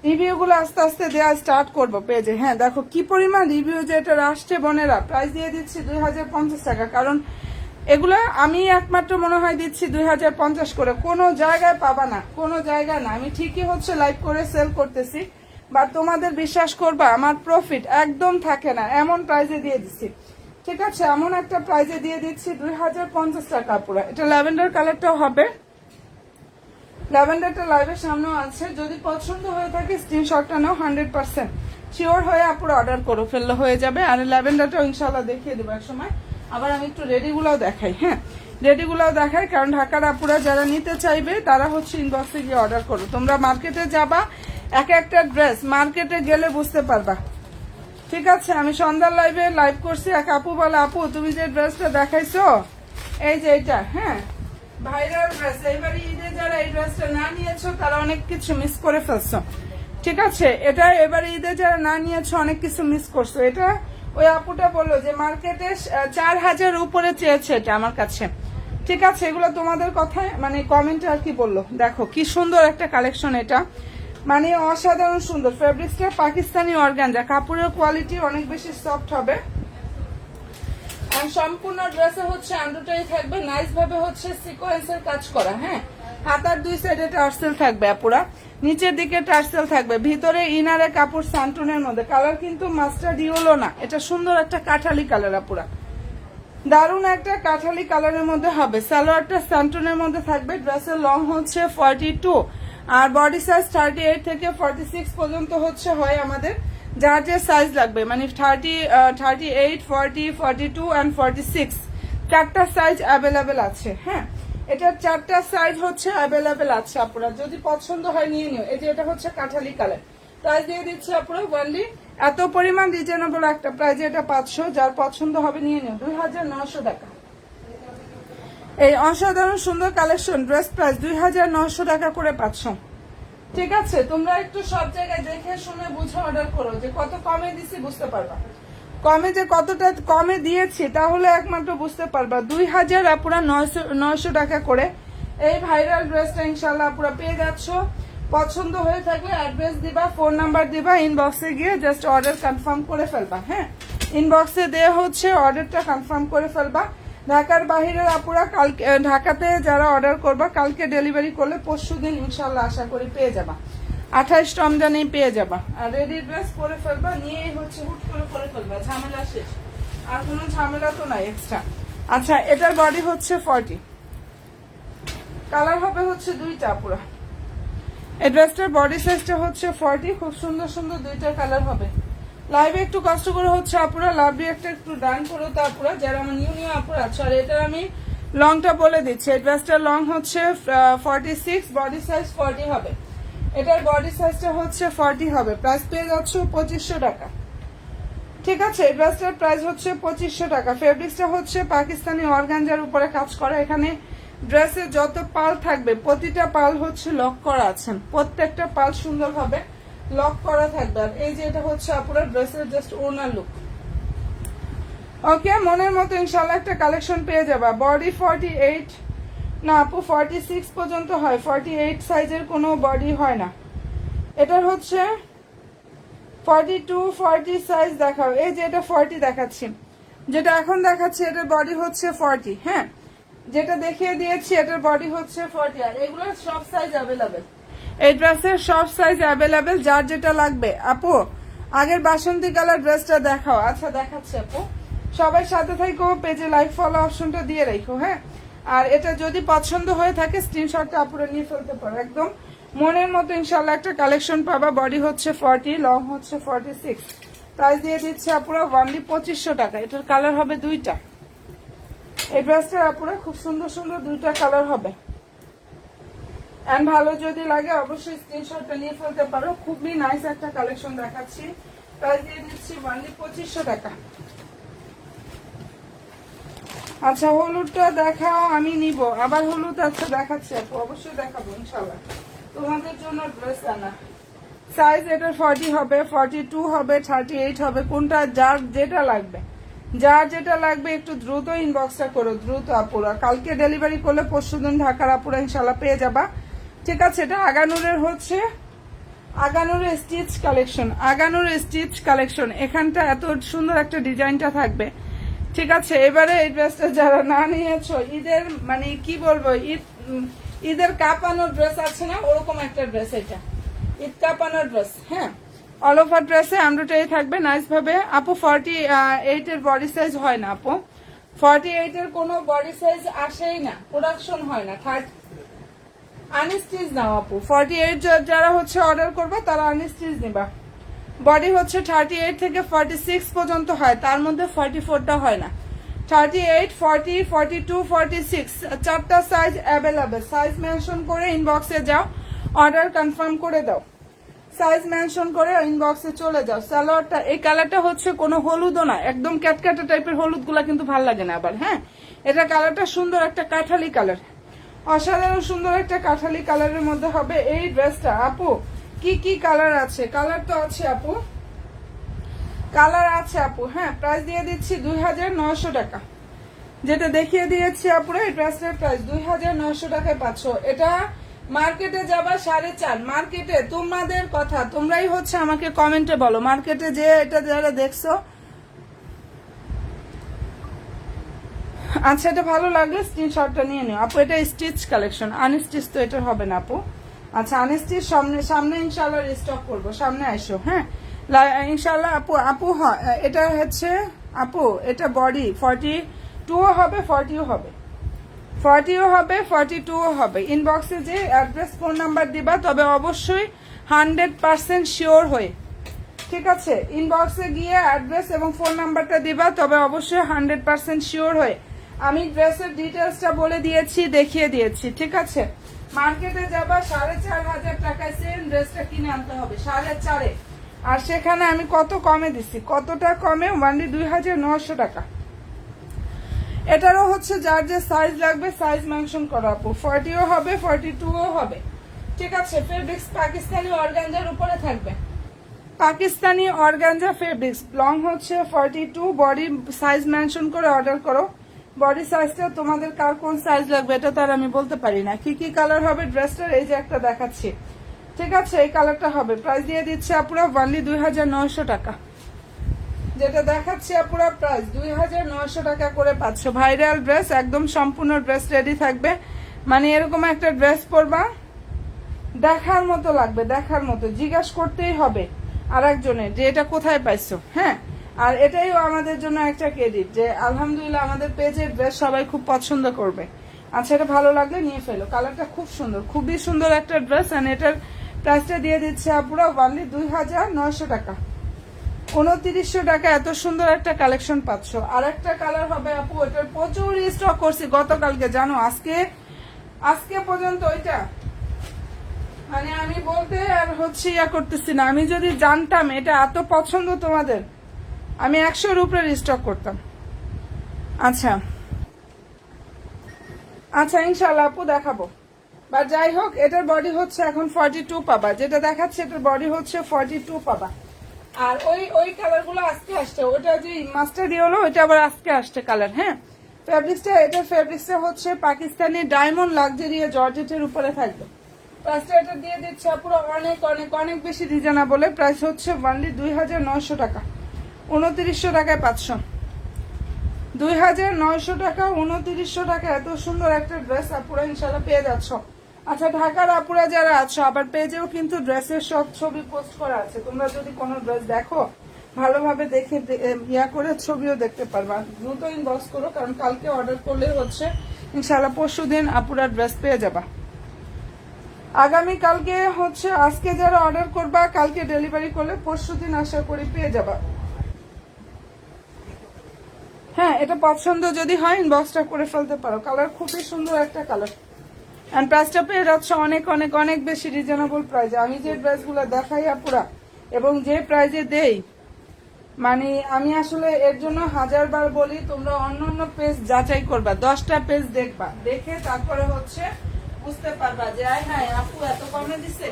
রিভিউ গুলো আস্তে আস্তে দেওয়া স্টার্ট করবো পেজে। হ্যাঁ দেখো কি পরিমাণ রিভিউ যে এটা আসছে বোনেরা। প্রাইস দিয়ে দিচ্ছি 2050 টাকা, কারণ এগুলা আমি একমাত্র মনে হয় দিচ্ছি 2050 করে, কোনো জায়গায় পাবা না, কোনো জায়গায় না। আমি ঠিকই হচ্ছে লাইভ করে সেল করতেছি, বা তোমাদের বিশ্বাস করবা আমার প্রফিট একদম থাকে না, এমন প্রাইজে দিয়ে দিচ্ছি। ঠিক আছে, এমন একটা প্রাইজে দিয়ে দিচ্ছি 2050 টাকা পুরো। এটা ল্যাভেন্ডার কালারটাও হবে, ল্যাভেন্ডারটা লাইভের সামনেও আছে। যদি পছন্দ হয়ে থাকে স্ক্রিনশটটা নাও, 100% শিওর হয়ে আপুরো অর্ডার করো, ফেললে হয়ে যাবে। আর ল্যাভেন্ডারটাও ইনশাল্লাহ দেখিয়ে দেবো এক সময়। আবার আমি একটু রেডিগুলাও দেখাই। হ্যাঁ, রেডিগুলাও দেখাই, কারণ ঢাকার আপুরা যারা নিতে চাইবে তারা হচ্ছে ইনবক্সে গিয়ে অর্ডার করো। তোমরা মার্কেটে যাবা, এক একটা ড্রেস মার্কেটে গেলে বুঝতে পারবা। ঠিক আছে, আমি সন্ধ্যার লাইভে লাইভ করছি, এক আপু বলে আপু তুমি যে ড্রেসটা দেখাইছো এই যে এটা, হ্যাঁ ভাইরাল ড্রেস, এইবারে ঈদে যারা এই ড্রেসটা না নিয়েছো তারা অনেক কিছু মিস করে ফেলছো। ঠিক আছে, এটা এবারে ঈদে যারা না নিয়েছো অনেক কিছু মিস করছো। এটা ওই আপুটা বললো যে মার্কেটে 4000 উপরে চেয়েছে এটা আমার কাছে। ঠিক আছে, এগুলো তোমাদের কথায় মানে কমেন্টে আর কি বললো। দেখো কি সুন্দর একটা কালেকশন এটা, মানে অসাধারণ সুন্দর। ফেব্রিক্সটা পাকিস্তানি অর্গানজা, কাপড়ের কোয়ালিটি অনেক বেশি সফট হবে। আর সম্পূর্ণ ড্রেসে হচ্ছে আন্ডারটাই থাকবে নাইস ভাবে হচ্ছে সিকোয়েন্সের কাজ করা। হ্যাঁ, হাতার দুই সাইডে টার্সেল থাকবে আপুরা, নিচের দিকে টার্সেল থাকবে, ভিতরে ইনারে কাপড় সান্টুনের মধ্যে। কালার কিন্তু মাস্টার্ড ইয়েলো না, এটা সুন্দর একটা কাঠালি কালার আপুরা, দারুণ একটা কাঠালি কালারের মধ্যে হবে। সালোয়ারটা সান্টুনের মধ্যে থাকবে। ড্রেসের লং হচ্ছে 42 আর বডি সাইজ 38 থেকে 46 পর্যন্ত হচ্ছে হয় আমাদের, যার যে সাইজ লাগবে, মানে 38, 40, 42 অ্যান্ড 46 চারটা সাইজ অ্যাভেলেবেল আছে। হ্যাঁ, এটার চারটা সাইজ হচ্ছে অ্যাভেলেবেল আছে আপুরা, যদি পছন্দ হয় নিয়ে নিও। এই যে এটা হচ্ছে কাঠালি কালার, প্রাইস দিয়ে দিচ্ছি আপুরা ওয়ানলি এত পরিমাণ রিজনেবল একটা প্রাইজে এটা 500, যার পছন্দ হবে নিয়ে নিও 2900 টাকা। এই অসাধারণ সুন্দর কালেকশন ড্রেস প্রাইস 2900 টাকা করে পাচ্ছ। ঠিক আছে, তোমরা একটু সব জায়গায় দেখে শুনে বুঝে অর্ডার করো যে কত কমে দিছি, বুঝতে পারবা কমে যে কতটা কমে দিয়েছি তাহলে একমাত্র বুঝতে পারবা। 2000 আপুরা 900 টাকা করে এই ভাইরাল ড্রেসটা ইনশাল্লাহ আপুরা পেয়ে যাচ্ছ। পছন্দ হয়ে থাকলে অ্যাড্রেস দিবা, ফোন নাম্বার দিবা, ইনবক্সে গিয়ে জাস্ট অর্ডার কনফার্ম করে ফেলবা। হ্যাঁ, ইনবক্সে দেওয়া হচ্ছে অর্ডারটা কনফার্ম করে ফেলবা। ঢাকার বাহিরের আপুরা কালকে, ঢাকাতে যারা অর্ডার করবা কালকে ডেলিভারি করলে পরশুদিন ইনশাল্লাহ আশা করি পেয়ে যাবা, 28 রমজানেই পেয়ে যাবা। আর রেডি ড্রেস পরে ফেলবা, নিয়েই হচ্ছে হুট করে ফেলবা, ঝামেলা শেষ, আর কোনো ঝামেলা তো নাই এক্সট্রা। আচ্ছা, এটার বডি হচ্ছে 40, কালার হবে হচ্ছে দুইটা আপুরা। এই ড্রেসটার বডি সাইজটা হচ্ছে 40, খুব সুন্দর সুন্দর দুইটা কালার হবে। লাইভে একটু কষ্ট করে হচ্ছে আপুরা লাভ একটা একটু ডান করো তো আপুরা, যারা আমার নিউ আপুরা আছে। আর এটার আমি লংটা বলে দিচ্ছি, এই ড্রেসটার লং হচ্ছে 46, বডি সাইজ 40 হবে। এটার বডি সাইজটা হচ্ছে 40 হবে। প্রাইস পেয়ে যাচ্ছে 2500 টাকা। ঠিক আছে, এই ড্রেসটার প্রাইস হচ্ছে 2500 টাকা। ফেব্রিক্সটা হচ্ছে পাকিস্তানি অর্গানজার উপরে কাজ করা। এখানে ড্রেসে যত পাল থাকবে প্রতিটা পাল হচ্ছে লক করা আছে, প্রত্যেকটা পাল সুন্দরভাবে লক করা থাকবে। আর এই যে এটা হচ্ছে আপুরা ড্রেসের জাস্ট ওনার লুক। ওকে, মনের মতো ইনশাল্লাহ একটা কালেকশন পেয়ে যাবা। বডি 48 না আপু 46 পর্যন্ত হয়, 48 সাইজের কোনো বডি হয় না। এটার হচ্ছে 42, 40 সাইজ দেখাও। এই যে এটা 40 দেখাচ্ছি, যেটা এখন দেখাচ্ছি এটার বডি হচ্ছে 40। হ্যাঁ, যেটা দেখিয়ে দিয়েছি এটার বডি হচ্ছে 40। আর এগুলোর সব সাইজ অ্যাভেলেবেল, এই ড্রেসের সব সাইজ অ্যাভেলেবেল, যার যেটা লাগবে। আপু আগের বাসন্তী কালার ড্রেসটা দেখাও। আচ্ছা দেখাচ্ছি আপু, সবাই সাথে থাকো, পেজে লাইক ফলো অপশনটা দিয়ে রাখো। হ্যাঁ, আর এটা যদি পছন্দ হয়ে থাকে স্ক্রিনশটটা আপুরা নিয়ে ফেলতে পারো। একদম মনের মতো ইনশাল্লাহ একটা কালেকশন পাবা। বডি হচ্ছে 40, লং হচ্ছে 46। প্রাইস দিয়ে দিচ্ছে আপুরা ওয়ানলি 2500 টাকা। এটার কালার হবে দুইটা। এই ড্রেসটার আপুরা খুব সুন্দর সুন্দর দুইটা কালার হবে। এন্ড ভালো যদি লাগে অবশ্যই স্ক্রিনশটটা নিয়ে ফেলতে পারো। খুবই নাইস একটা কালেকশন দেখাচ্ছি। প্রাইস দিয়ে দিচ্ছি ওনলি 2500 টাকা। আচ্ছা, হলুদটা দেখাও, আমি নিব। আবার হলুদ আছে দেখাচ্ছি আপু, অবশ্যই দেখাবো ইনশাল্লাহ তোমাদের জন্য ড্রেস আনা। সাইজ এটা 40 হবে, 42 হবে, 38 হবে, কোনটা যার যেটা লাগবে, যার যেটা লাগবে একটু দ্রুত ইনবক্সটা করো, দ্রুত আপুরা। কালকে ডেলিভারি করলে পরশুদিন ঢাকার আপুরা ইনশাল্লাহ পেয়ে যাবা। ঠিক আছে, এটা আগানুরের হচ্ছে আগানুরের স্টিচ কালেকশন, আগানুরের স্টিচ কালেকশন। এখানটা এত সুন্দর একটা ডিজাইনটা থাকবে। ঠিক আছে, এবারে এই ড্রেসটা যারা না নিয়েছো, ঈদের মানে কি বলবো, ঈদের কাপানো ড্রেস আছে না, ওরকম একটা ড্রেস এটা, ঈদ কাপানো ড্রেস। হ্যাঁ, অল ওভার ড্রেসে এমব্রয়ডারি থাকবে নাইস ভাবে। আপু 48 এর বডি সাইজ হয় না আপু, 48 এর কোনো বডি সাইজ আসেই না, প্রোডাকশন হয় না। আনস্টিচ নাও আপু, 48 যারা হচ্ছে অর্ডার করবে তারা আনস্টিচ নিবা। বডি হচ্ছে 38 থেকে 46 পর্যন্ত হয়, তার মধ্যে 44টা হয় না। 38, 40, 42, 46 চারটা সাইজ অ্যাভেলেবেল। সাইজ মেনশন করে ইনবক্সে যাও, অর্ডার কনফার্ম করে দাও। সাইজ মেনশন করে ইনবক্সে চলে যাও। সালোয়ারটা এই কালারটা হচ্ছে কোনো হলুদও না, একদম ক্যাটক্যাটা টাইপের হলুদ গুলা কিন্তু ভালো লাগে না আবার। হ্যাঁ, এটা কালারটা সুন্দর একটা কাঠালি কালার, অসাধারণ সুন্দর একটা কাঠালি কালারের মধ্যে হবে এই ড্রেসটা। আপু কি কি কালার আছে? কালার তো আছে আপু, কালার আছে আপু। হ্যাঁ, প্রাইস দিয়ে দিচ্ছি 2900 টাকা। যেটা দেখিয়ে দিয়েছি আপুরা, এই ড্রেসটার প্রাইস 2900 টাকায় পাচ্ছ। এটা মার্কেটে যাবা 4.5। মার্কেটে তোমাদের কথা, তোমরাই হচ্ছে আমাকে কমেন্টে বলো, মার্কেটে যে এটা যারা দেখছো, আচ্ছা এটা ভালো লাগলে স্ক্রিনশটটা নিয়ে নিও আপু। এটা স্টিচ কালেকশন, আনস্টিচ তো এটা হবে না আপু। আচ্ছা, আনস্টিচ সামনে সামনে ইনশাল্লাহ রিস্টক করবো, সামনে আসো। হ্যাঁ ইনশাল্লাহ আপু। আপু এটা হচ্ছে আপু, এটা বডি 42 হবে, 40ও হবে, 40ও হবে, 42ও হবে। ইনবক্সে যে অ্যাড্রেস ফোন নাম্বার দিবা, তবে অবশ্যই 100% শিওর হয়ে, ঠিক আছে? ইনবক্সে গিয়ে অ্যাড্রেস এবং ফোন নাম্বারটা দিবা, তবে অবশ্যই 100% শিওর হয়ে। আমি ড্রেসের ডিটেলসটা বলে দিয়েছি, দেখিয়ে দিয়েছি, ঠিক আছে? মার্কেটে যাবা 4500 টাকায় সেম ড্রেসটা কিনে আনতে হবে, 4.5। আর সেখানে আমি কত কমে দিচ্ছি, কতটা কমে, ওনলি 2900 টাকা। এটারও হচ্ছে যার যে সাইজ লাগবে সাইজ মেনশন করা আপু। 40ও হবে, 42ও হবে, ঠিক আছে? ফেব্রিক্স পাকিস্তানি অর্গানজার উপরে থাকবে, পাকিস্তানি অর্গানজা ফেব্রিক্স। লং হচ্ছে 42, বডি সাইজ মেনশন করে অর্ডার করো। বডি সাইজটা তোমাদের কার কোন সাইজ লাগবে এটা তার আমি বলতে পারি না। কি কি কালার হবে ড্রেসটার, এই যে একটা দেখাচ্ছি, ঠিক আছে? এই কালারটা হবে। প্রাইস দিয়ে দিচ্ছে আপুরা ওনলি 2900 টাকা। যেটা দেখাচ্ছি আপুরা প্রাইস 2900 টাকা করে পাচ্ছ। ভাইরাল ড্রেস, একদম সম্পূর্ণ ড্রেস রেডি থাকবে। মানে এরকম একটা ড্রেস পরবা, দেখার মতো লাগবে, দেখার মতো, জিজ্ঞাসা করতেই হবে আর একজনের যে এটা কোথায় পাইছো। হ্যাঁ, আর এটাইও আমাদের জন্য একটা ক্রেডিট যে আলহামদুলিল্লাহ আমাদের পেজের ড্রেস সবাই খুব পছন্দ করবে। আচ্ছা, এটা ভালো লাগলে নিয়ে ফেলো। কালারটা খুব সুন্দর, খুবই সুন্দর একটা ড্রেস। এন্ড এটার প্রাইসটা দিয়ে দিচ্ছে আপুরা ওনলি 2900 টাকা। 2900 টাকা এত সুন্দর একটা কালেকশন পাচ্ছ। আর একটা কালার হবে আপু, এটার প্রচুর স্টক করছি গতকালকে, জানো? আজকে পর্যন্ত ওইটা মানে আমি বলতে আর হচ্ছে ইয়া করতেছি না। আমি যদি জানতাম এটা এত পছন্দ তোমাদের, আমি 100-র উপরে স্টক করতাম। আচ্ছা আচ্ছা, ইনশাল্লাহ আপু দেখাবো। বা যাই হোক, এটার বডি হচ্ছে এখন 42 পাবা। যেটা দেখাচ্ছে এটার বডি হচ্ছে 42 পাবা। আর ওই কালার গুলো আজকে আসছে। ওটা যে মাস্টার্ড হলো ওইটা আবার আজকে আসছে কালার। হ্যাঁ, ফেব্রিক্সটা, এটা ফেব্রিক্সটা হচ্ছে পাকিস্তানি ডায়মন্ড লাক্সারি জর্জেটের উপরে থাকবে। প্রাইসটা এটা দিয়ে দিচ্ছে পুরো অনেক অনেক অনেক বেশি রিজনেবল। প্রাইস হচ্ছে ওনলি 2900 টাকা। 2900 টাকায় পাচ্ছ। 2900 টাকা, 2900 টাকা এত সুন্দর একটা ড্রেস আপুরা ইনশাল্লাহ পেয়ে যাচ্ছ। আচ্ছা, ঢাকার আপুরা যারা আছো, আবার পেজেও কিন্তু ড্রেসের সব ছবি পোস্ট করা আছে। তোমরা যদি কোনো ড্রেস দেখো ভালোভাবে দেখে ইয়া করে ছবিও দেখতে পারবা। দ্রুত ইনবক্স করো, কারণ কালকে অর্ডার করলে হচ্ছে ইনশাল্লাহ পরশু দিন আপুরা ড্রেস পেয়ে যাবা। আগামী কালকে হচ্ছে, আজকে যারা অর্ডার করবা কালকে ডেলিভারি করলে পরশু দিন আশা করি পেয়ে যাবা। হ্যাঁ, এটা পছন্দ যদি হয় ইনবক্সটা করে ফেলতে পারো। কালার খুবই সুন্দর একটা কালার। এন্ড প্রাইসটা পেয়ে যাচ্ছ অনেক অনেক অনেক বেশি রিজনেবল প্রাইসে। আমি যে ড্রেসগুলো দেখাই আপুরা এবং যে প্রাইজে দেই, মানে আমি আসলে এর জন্য 1000বার বলি তোমরা অন্য পেজ যাচাই করবা, 10টা পেজ দেখবা, দেখে তারপরে হচ্ছে বুঝতে পারবা যে হ্যাঁ আপু এত কমে দিছে,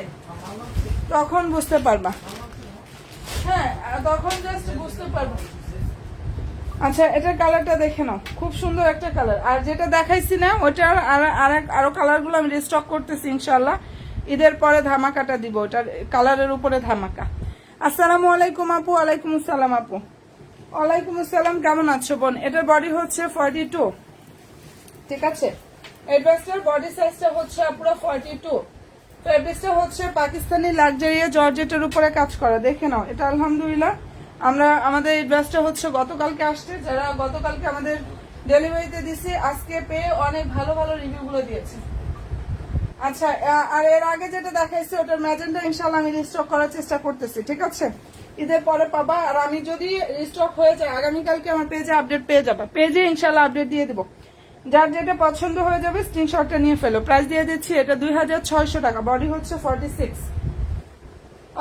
তখন বুঝতে পারবা। হ্যাঁ, তখন জাস্ট বুঝতে পারবা। আচ্ছা, এটার কালারটা দেখে নাও, খুব সুন্দর একটা কালার। আর যেটা দেখাইছি না ওটার আরো কালারগুলো আমি রিস্টক করতেছি ইনশাল্লাহ। ঈদের পরে ধামাকাটা দিব, ওটার কালারের উপরে ধামাকা। আসসালামু আলাইকুম আপু। ওয়ালাইকুম আসসালাম আপু। ওয়ালাইকুম আসসালাম, কেমন আছো বোন? এটার বডি হচ্ছে 42, ঠিক আছে? এই ড্রেসটার বডি সাইজটা হচ্ছে পুরো 42। তো এই ড্রেসটা হচ্ছে পাকিস্তানি লাক্সারি জর্জেটের উপরে কাজ করা। দেখে নাও, এটা আলহামদুলিল্লাহ আমাদের এই ড্রেসটা হচ্ছে গতকালকে আসছে। যারা গতকালকে আমাদের ডেলিভারিতে দিছি, আজকে পেয়ে অনেক ভালো ভালো রিভিউ গুলো দিয়েছে। আচ্ছা, আর এর আগে যেটা দেখাইছে ওটার ম্যাজেন্টা ইনশাল্লাহ আমি রিস্টক করার চেষ্টা করতেছি, ঠিক আছে? ঈদের পরে পাবা। আর আমি যদি রিস্টক হয়ে যায় আগামীকালকে আমার পেজে আপডেট পেয়ে যাবা, পেজে ইনশাল্লাহ আপডেট দিয়ে দিব। যার যেটা পছন্দ হয়ে যাবে স্ক্রিনশটটা নিয়ে ফেলো। প্রাইস দিয়ে দিচ্ছি এটা 2600 টাকা। বডি হচ্ছে 46।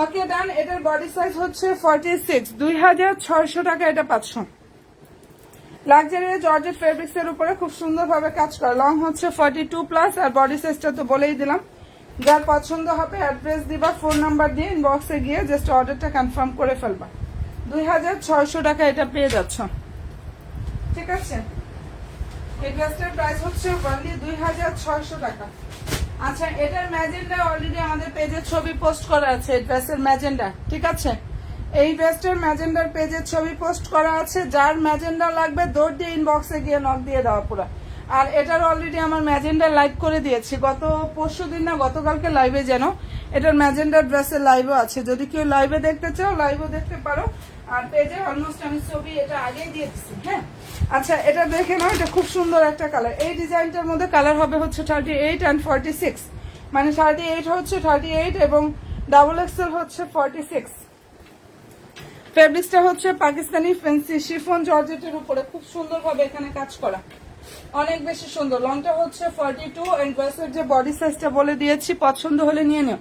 ওকে ডান। এটার বডি সাইজ হচ্ছে 46, 2600 টাকা এটা পাচ্ছ। লাক্সারি জর্জেট ফেব্রিক্স এর উপরে খুব সুন্দর ভাবে কাজ করা। লং হচ্ছে 42+, আর বডি সাইজটা তো বলেই দিলাম। যার পছন্দ হবে অ্যাড্রেস দিবা, ফোন নাম্বার দিয়ে ইনবক্সে গিয়ে জাস্ট অর্ডারটা কনফার্ম করে ফেলবা। 2600 টাকা এটা পেয়ে যাচ্ছ। ঠিক আছে, এই ড্রেসটার প্রাইস হচ্ছে অনলি 2600 টাকা। আচ্ছা, এটার ম্যাজেন্ডা অলরেডি আমাদের পেজে ছবি পোস্ট করা আছে। এই ড্রেসের ম্যাজেন্ডা, ঠিক আছে, এই ড্রেসটার ম্যাজেন্ডার পেজে ছবি পোস্ট করা আছে। যার ম্যাজেন্ডা লাগবে দৌড় দিয়ে ইনবক্সে গিয়ে নক দিয়ে দেওয়া পুরো। আর এটার অলরেডি আমার ম্যাজেন্ডা লাইভ করে দিয়েছি গত পরশুদিন না গতকালকে লাইভে, যেন এটার ম্যাজেন্ডা ড্রেসের লাইভও আছে। যদি কেউ লাইভে দেখতে চাও লাইভও দেখতে পারো। আর পেজে অলমোস্ট আমি ছবি এটা আগেই দিয়ে দিচ্ছি। হ্যাঁ, আচ্ছা, এটা দেখে নাও, এটা খুব সুন্দর একটা কালার। এই ডিজাইনটার মধ্যে কালার হবে হচ্ছে 38 and 46, মানে 38 হচ্ছে 38 এবং ডাবল এক্সেল হচ্ছে 46। ফেব্রিক্সটা হচ্ছে পাকিস্তানি ফ্যান্সি শিফন জর্জেটের উপরে খুব সুন্দর ভাবে এখানে কাজ করা, অনেক বেশি সুন্দর। লংটা হচ্ছে 42 এন্ড ড্রেসের যে বডি সাইজটা বলে দিয়েছি, পছন্দ হলে নিয়ে নিও।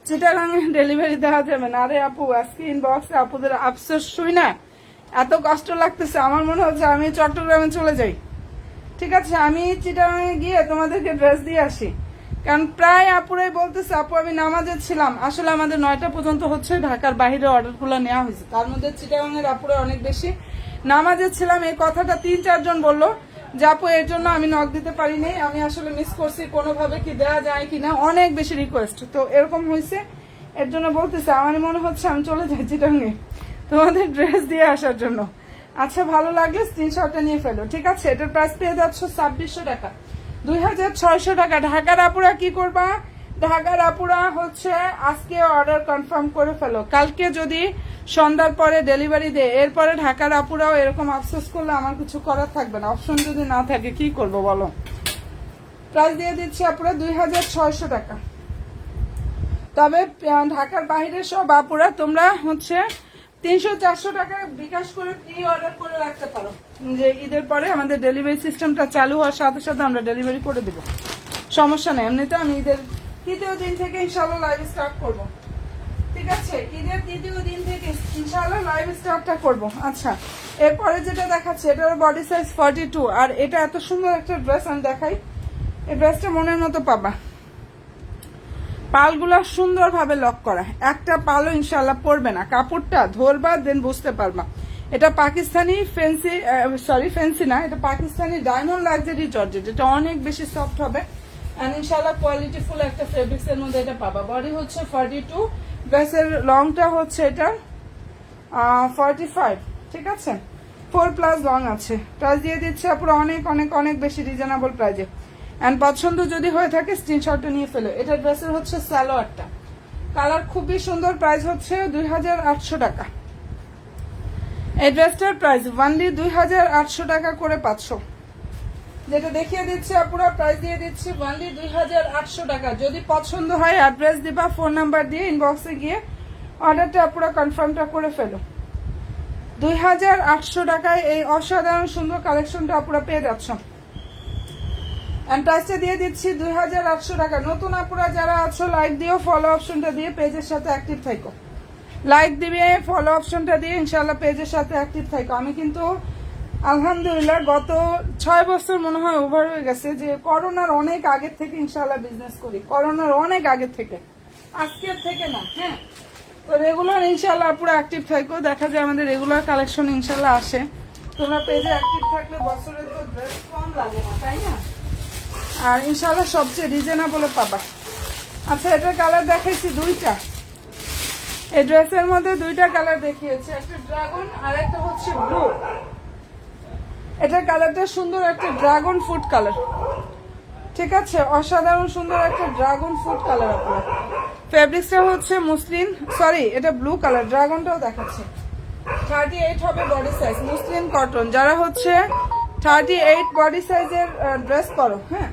চিটাগাঙে ডেলিভারি দেওয়া যাবে না। আরে আপু, আজকে ইনবক্সে আপুদের আফসোস শুই না, এত কষ্ট লাগতেছে। আমার মনে হচ্ছে আমি চট্টগ্রামে চলে যাই। ঠিক আছে, আমি চিটাগাঙে গিয়ে তোমাদেরকে ড্রেস দিয়ে আসি। কারণ প্রায় আপুরাই বলতেছে আপু আমি নামাজে ছিলাম। আসলে আমাদের 9টা পর্যন্ত হচ্ছে ঢাকার বাইরে অর্ডারগুলো নেওয়া হয়েছে, তার মধ্যে চিটাগাঙের আপুরা অনেক বেশি নামাজে ছিলাম। এই কথাটা 3-4 জন বললো যে আপু এর জন্য আমি নক দিতে পারিনি, আমি আসলে মিস করছি, কোনোভাবে কি দেওয়া যায় কিনা, অনেক বেশি রিকোয়েস্ট। তো এরকম হয়েছে, এর জন্য বলতেছে আমার মনে হচ্ছে আমি চলে যাই চিটাগাঙে তোমাদের ড্রেস দিয়ে আসার জন্য। আচ্ছা, ভালো লাগলে স্ক্রিনশটটা নিয়ে ফেলো। ঠিক আছে, এটার প্রাইস পেয়ে যাচ্ছ 2600 টাকা, 2600 টাকা। ঢাকার আপুরা কি করবা, ঢাকার আপুরা হচ্ছে আজকে অর্ডার কনফার্ম করে ফেলো। কালকে যদি সন্ধ্যার পরে ডেলিভারি দেয়, এরপরে ঢাকার আপুরাও এরকম আফসোস করলে আমার কিছু করার থাকবে না। অপশন যদি না থাকে কি করব বলো। প্রাইস দিয়ে দিচ্ছি আপুরা 2600 টাকা। তবে ঢাকার বাইরের সব আপুরা তোমরা হচ্ছে 300-400 টাকা বিকাশ করে প্রি অর্ডার করে রাখতে পারো, যে ঈদের পরে আমাদের ডেলিভারি সিস্টেমটা চালু হওয়ার সাথে সাথে আমরা ডেলিভারি করে দেবো, সমস্যা নেই। এমনিতে আমি ঈদের 3য় দিন থেকে ইনশাল্লাহ লাইভ স্টার্ট করবো। ঠিক আছে, ঈদের 3য় দিন থেকে ইনশাল্লাহ লাইভ স্টার্টটা করবো। আচ্ছা, এরপরে যেটা দেখাচ্ছে এটার বডি সাইজ 42, আর এটা এত সুন্দর একটা ড্রেস আমি দেখাই। এই ড্রেসটা মনের মতো পাবা, পালগুলা সুন্দরভাবে লক করা, একটা পালও ইনশাল্লাহ পড়বে না। কাপড়টা ধরবা দেন বুঝতে পারবা। এটা পাকিস্তানি ফ্যান্সি, সরি ফ্যান্সি না, এটা পাকিস্তানি ডায়মন্ড লাক্সারি জর্জেট। এটা অনেক বেশি সফট হবে এন্ড ইনশাল্লাহ কোয়ালিটি ফুল একটা ফেব্রিক্স এর মধ্যে এটা পাবা। বডি হচ্ছে 42, ড্রেসের লংটা হচ্ছে এটা 45। ঠিক আছে, 4+ লং আছে। প্রাইস দিয়ে দিচ্ছে আপুরা অনেক অনেক অনেক বেশি রিজনেবল প্রাইজে। এন্ড পছন্দ যদি হয়ে থাকে স্ক্রিনশটটা নিয়ে ফেলো। এটা ড্রেসের হচ্ছে সালোয়ারটা, কালার খুবই সুন্দর। প্রাইস হচ্ছে 2800 টাকা। এই ড্রেসটার প্রাইস অনলি 2800 টাকা করে পাচ্ছ। যেটা দেখিয়ে দিচ্ছি আপুরা, প্রাইস দিয়ে দিচ্ছি অনলি 2800 টাকা। যদি পছন্দ হয় অ্যাড্রেস দিবা, ফোন নাম্বার দিয়ে ইনবক্সে গিয়ে অর্ডারটা আপুরা কনফার্মটা করে ফেলো। 2800 টাকায় এই অসাধারণ সুন্দর কালেকশনটা আপুরা পেয়ে যাচ্ছ। এন্ড প্রাইসটা দিয়ে দিচ্ছি 2800 টাকা। নতুন আপুরা যারা আছো লাইক দিও, ফলো অপশনটা দিয়ে পেজের সাথে অ্যাক্টিভ থাকো। লাইক দিবে, ফলো অপশনটা দিয়ে ইনশাল্লাহ পেজের সাথে অ্যাক্টিভ থাকো। আমি কিন্তু আলহামদুলিল্লাহ গত 6 বছর মনে হয় ওভার হয়ে গেছে যে করোনার অনেক আগের থেকে ইনশাল্লাহ বিজনেস করি, করোনার অনেক আগের থেকে, আজকের থেকে না। হ্যাঁ, তো রেগুলার ইনশাল্লাহ পুরো অ্যাক্টিভ থাকো। দেখা যায় আমাদের রেগুলার কালেকশন ইনশাল্লাহ আসে। তোমরা পেজে অ্যাক্টিভ থাকলে বছরে তো ড্রেস কম লাগে না, তাই না? আর ইনশাল্লাহ সবচেয়ে রিজনেবলও পাবা। আচ্ছা, এটার কালার দেখাইছি 2টা। এই ড্রেসের মধ্যে 2টা কালার দেখিয়েছি, একটা ড্রাগন আর একটা হচ্ছে ব্লু। এটার কালারটা সুন্দর, একটা ড্রাগন ফুড কালার। ঠিক আছে, অসাধারণ সুন্দর একটা ড্রাগন ফুড কালার। আপনার ফেব্রিক্সটা হচ্ছে মুসলিন, সরি এটা ব্লু কালার। ড্রাগনটাও দেখাচ্ছে 38 হবে বডি সাইজ, মুসলিন কটন। যারা হচ্ছে 38 বডি সাইজের ড্রেস করো, হ্যাঁ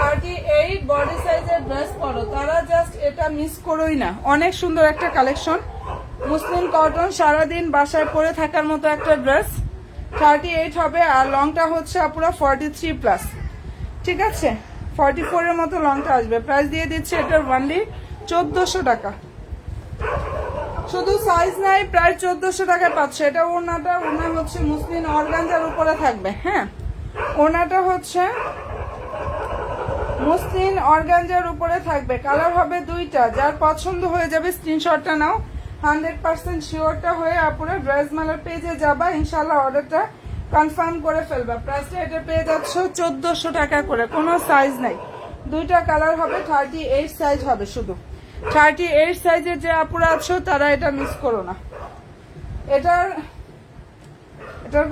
38 বডি সাইজের ড্রেস করো, তারা জাস্ট এটা মিস করোই না। অনেক সুন্দর একটা কালেকশন, মুসলিন কটন, সারাদিন বাসায় পরে থাকার মতো একটা ড্রেস। 38 হবে আর লংটা হচ্ছে পুরো 43+। ঠিক আছে, 44 এর মতো লংটা আসবে। প্রাইস দিয়ে দিচ্ছে এটার অনলি 1400 টাকা। শুধু সাইজ নাই, প্রায় 1400 টাকায় পাচ্ছে। এটা ওড়নাটা, ওড়না হচ্ছে মুসলিন অর্গানজার উপরে থাকবে। হ্যাঁ, ওড়নাটা হচ্ছে মুসলিন অর্গানজার উপরে থাকবে। কালার হবে 2টা, যার পছন্দ হয়ে যাবে স্ক্রিনশটটা নাও। 100% শিওরটা হয়ে আপুরা ড্রেস মেলার পেজে যাবা, ইনশাল্লাহ অর্ডারটা কনফার্ম করে ফেলবা। প্রাইসটা এটা পেয়ে যাচ্ছ 1400 টাকা করে, কোনো সাইজ নাই, দুইটা কালার হবে, 38 সাইজ হবে শুধু। 38 সাইজের যে আপুরা আছো তারা এটা মিস করো না। এটার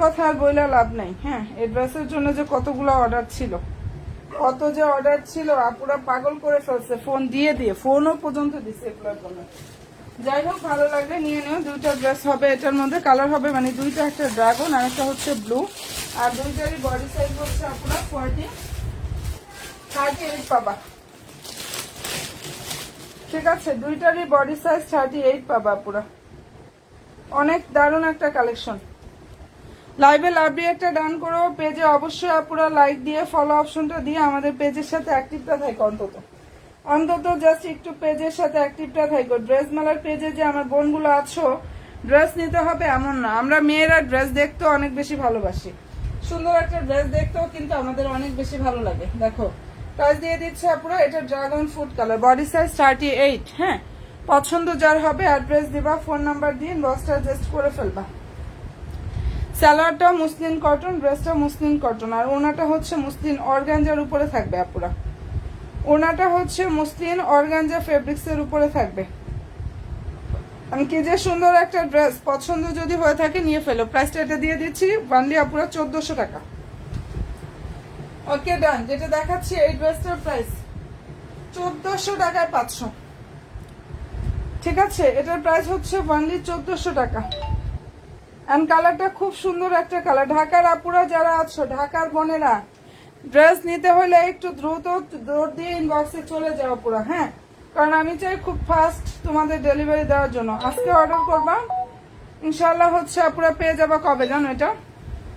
কথা আর বইলে লাভ নাই। হ্যাঁ, এই ড্রেসের জন্য যে কতগুলো অর্ডার ছিল, কত যে অর্ডার ছিল, আপুরা পাগল করে ফেলছে, ফোন দিয়ে ফোনও পর্যন্ত দিচ্ছে এগুলোর জন্য। যাই হোক, ভালো লাগলে নিয়ে নিও। দুইটা ড্রেস হবে, এটার মধ্যে কালার হবে মানে দুইটা, একটা ড্রাগন আর একটা হচ্ছে ব্লু। আর দুইটারই বডি সাইজ হচ্ছে আপুরা 38 পাবা। ঠিক আছে, দুইটারই বডি সাইজ 38 পাবা আপুরা। অনেক দারুণ একটা কালেকশন। লাইভে লাভলি একটা ডান করো, পেজে অবশ্যই আপুরা লাইক দিয়ে ফলো অপশনটা দিয়ে আমাদের পেজের সাথে অ্যাক্টিভটা থাকো, অন্তত জাস্ট একটু পেজের সাথে অ্যাক্টিভটা থাকো। ড্রেস মেলার পেজে যে আমার বোনগুলো আছো ড্রেস নিতে হবে এমন না, আমরা মেয়েরা ড্রেস দেখতেও অনেক বেশি ভালোবাসি, সুন্দর একটা ড্রেস দেখতেও কিন্তু আমাদের অনেক বেশি ভালো লাগে। দেখো প্রাইস দিয়ে দিচ্ছে আপুরা, এটা dragon fruit colour, body size 38। হ্যাঁ, পছন্দ যার হবে অ্যাড্রেস দিবা, ফোন নাম্বার দিয়ে বক্সটা অ্যাডজাস্ট করে ফেলবা। সালোয়ারটা মুসলিন কটন, ড্রেসটা মুসলিন কটন, আর ওনাটা হচ্ছে মুসলিন অর্গানজার উপরে থাকবে আপুরা। ওনাটা হচ্ছে মুসলিন অর্গানজা ফেব্রিক্সের উপরে থাকবে। আমি কি যে সুন্দর একটা ড্রেস, পছন্দ যদি হয়ে থাকে নিয়ে ফেলো। প্রাইসটা এটা দিয়ে দিচ্ছি বানলি আপুরা 1400 টাকা। ওকে ডান। যেটা দেখাচ্ছি এই ড্রেসটার প্রাইস 1400 টাকায় 500। ঠিক আছে, এটার প্রাইস হচ্ছে বানলি 1400 টাকা। এন্ড কালারটা খুব সুন্দর একটা কালার। ঢাকার আপুরা যারা আছো, ঢাকার বোনেরা, ড্রেস নিতে হলে একটু দ্রুত দৌড় দিয়ে ইনবক্সে চলে যাও পুরো। হ্যাঁ, কারণ আমি চাই খুব ফাস্ট তোমাদের ডেলিভারি দেওয়ার জন্য। আজকে অর্ডার করবা, ইনশাল্লাহ হচ্ছে আপুরা পেয়ে যাবা কবে জানো, এটা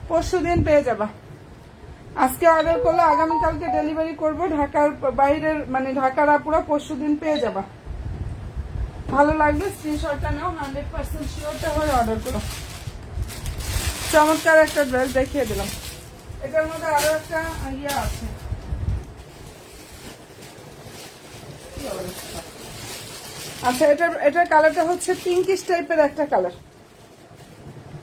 পরশুদিন পেয়ে যাবা। আজকে অর্ডার করলে আগামীকালকে ডেলিভারি করব। ঢাকার বাইরের মানে ঢাকার আপুরা পরশুদিন পেয়ে যাবা। ভালো লাগবে স্ক্রিনশটটা নাও, 100% শিওরটা হয়ে অর্ডার করো। চমৎকার একটা ড্রেস দেখিয়ে দিলাম। এটার মধ্যে আরো একটা ইয়ে আছে, আচ্ছা এটার কালারটা হচ্ছে পিঙ্কিশ টাইপের একটা কালার।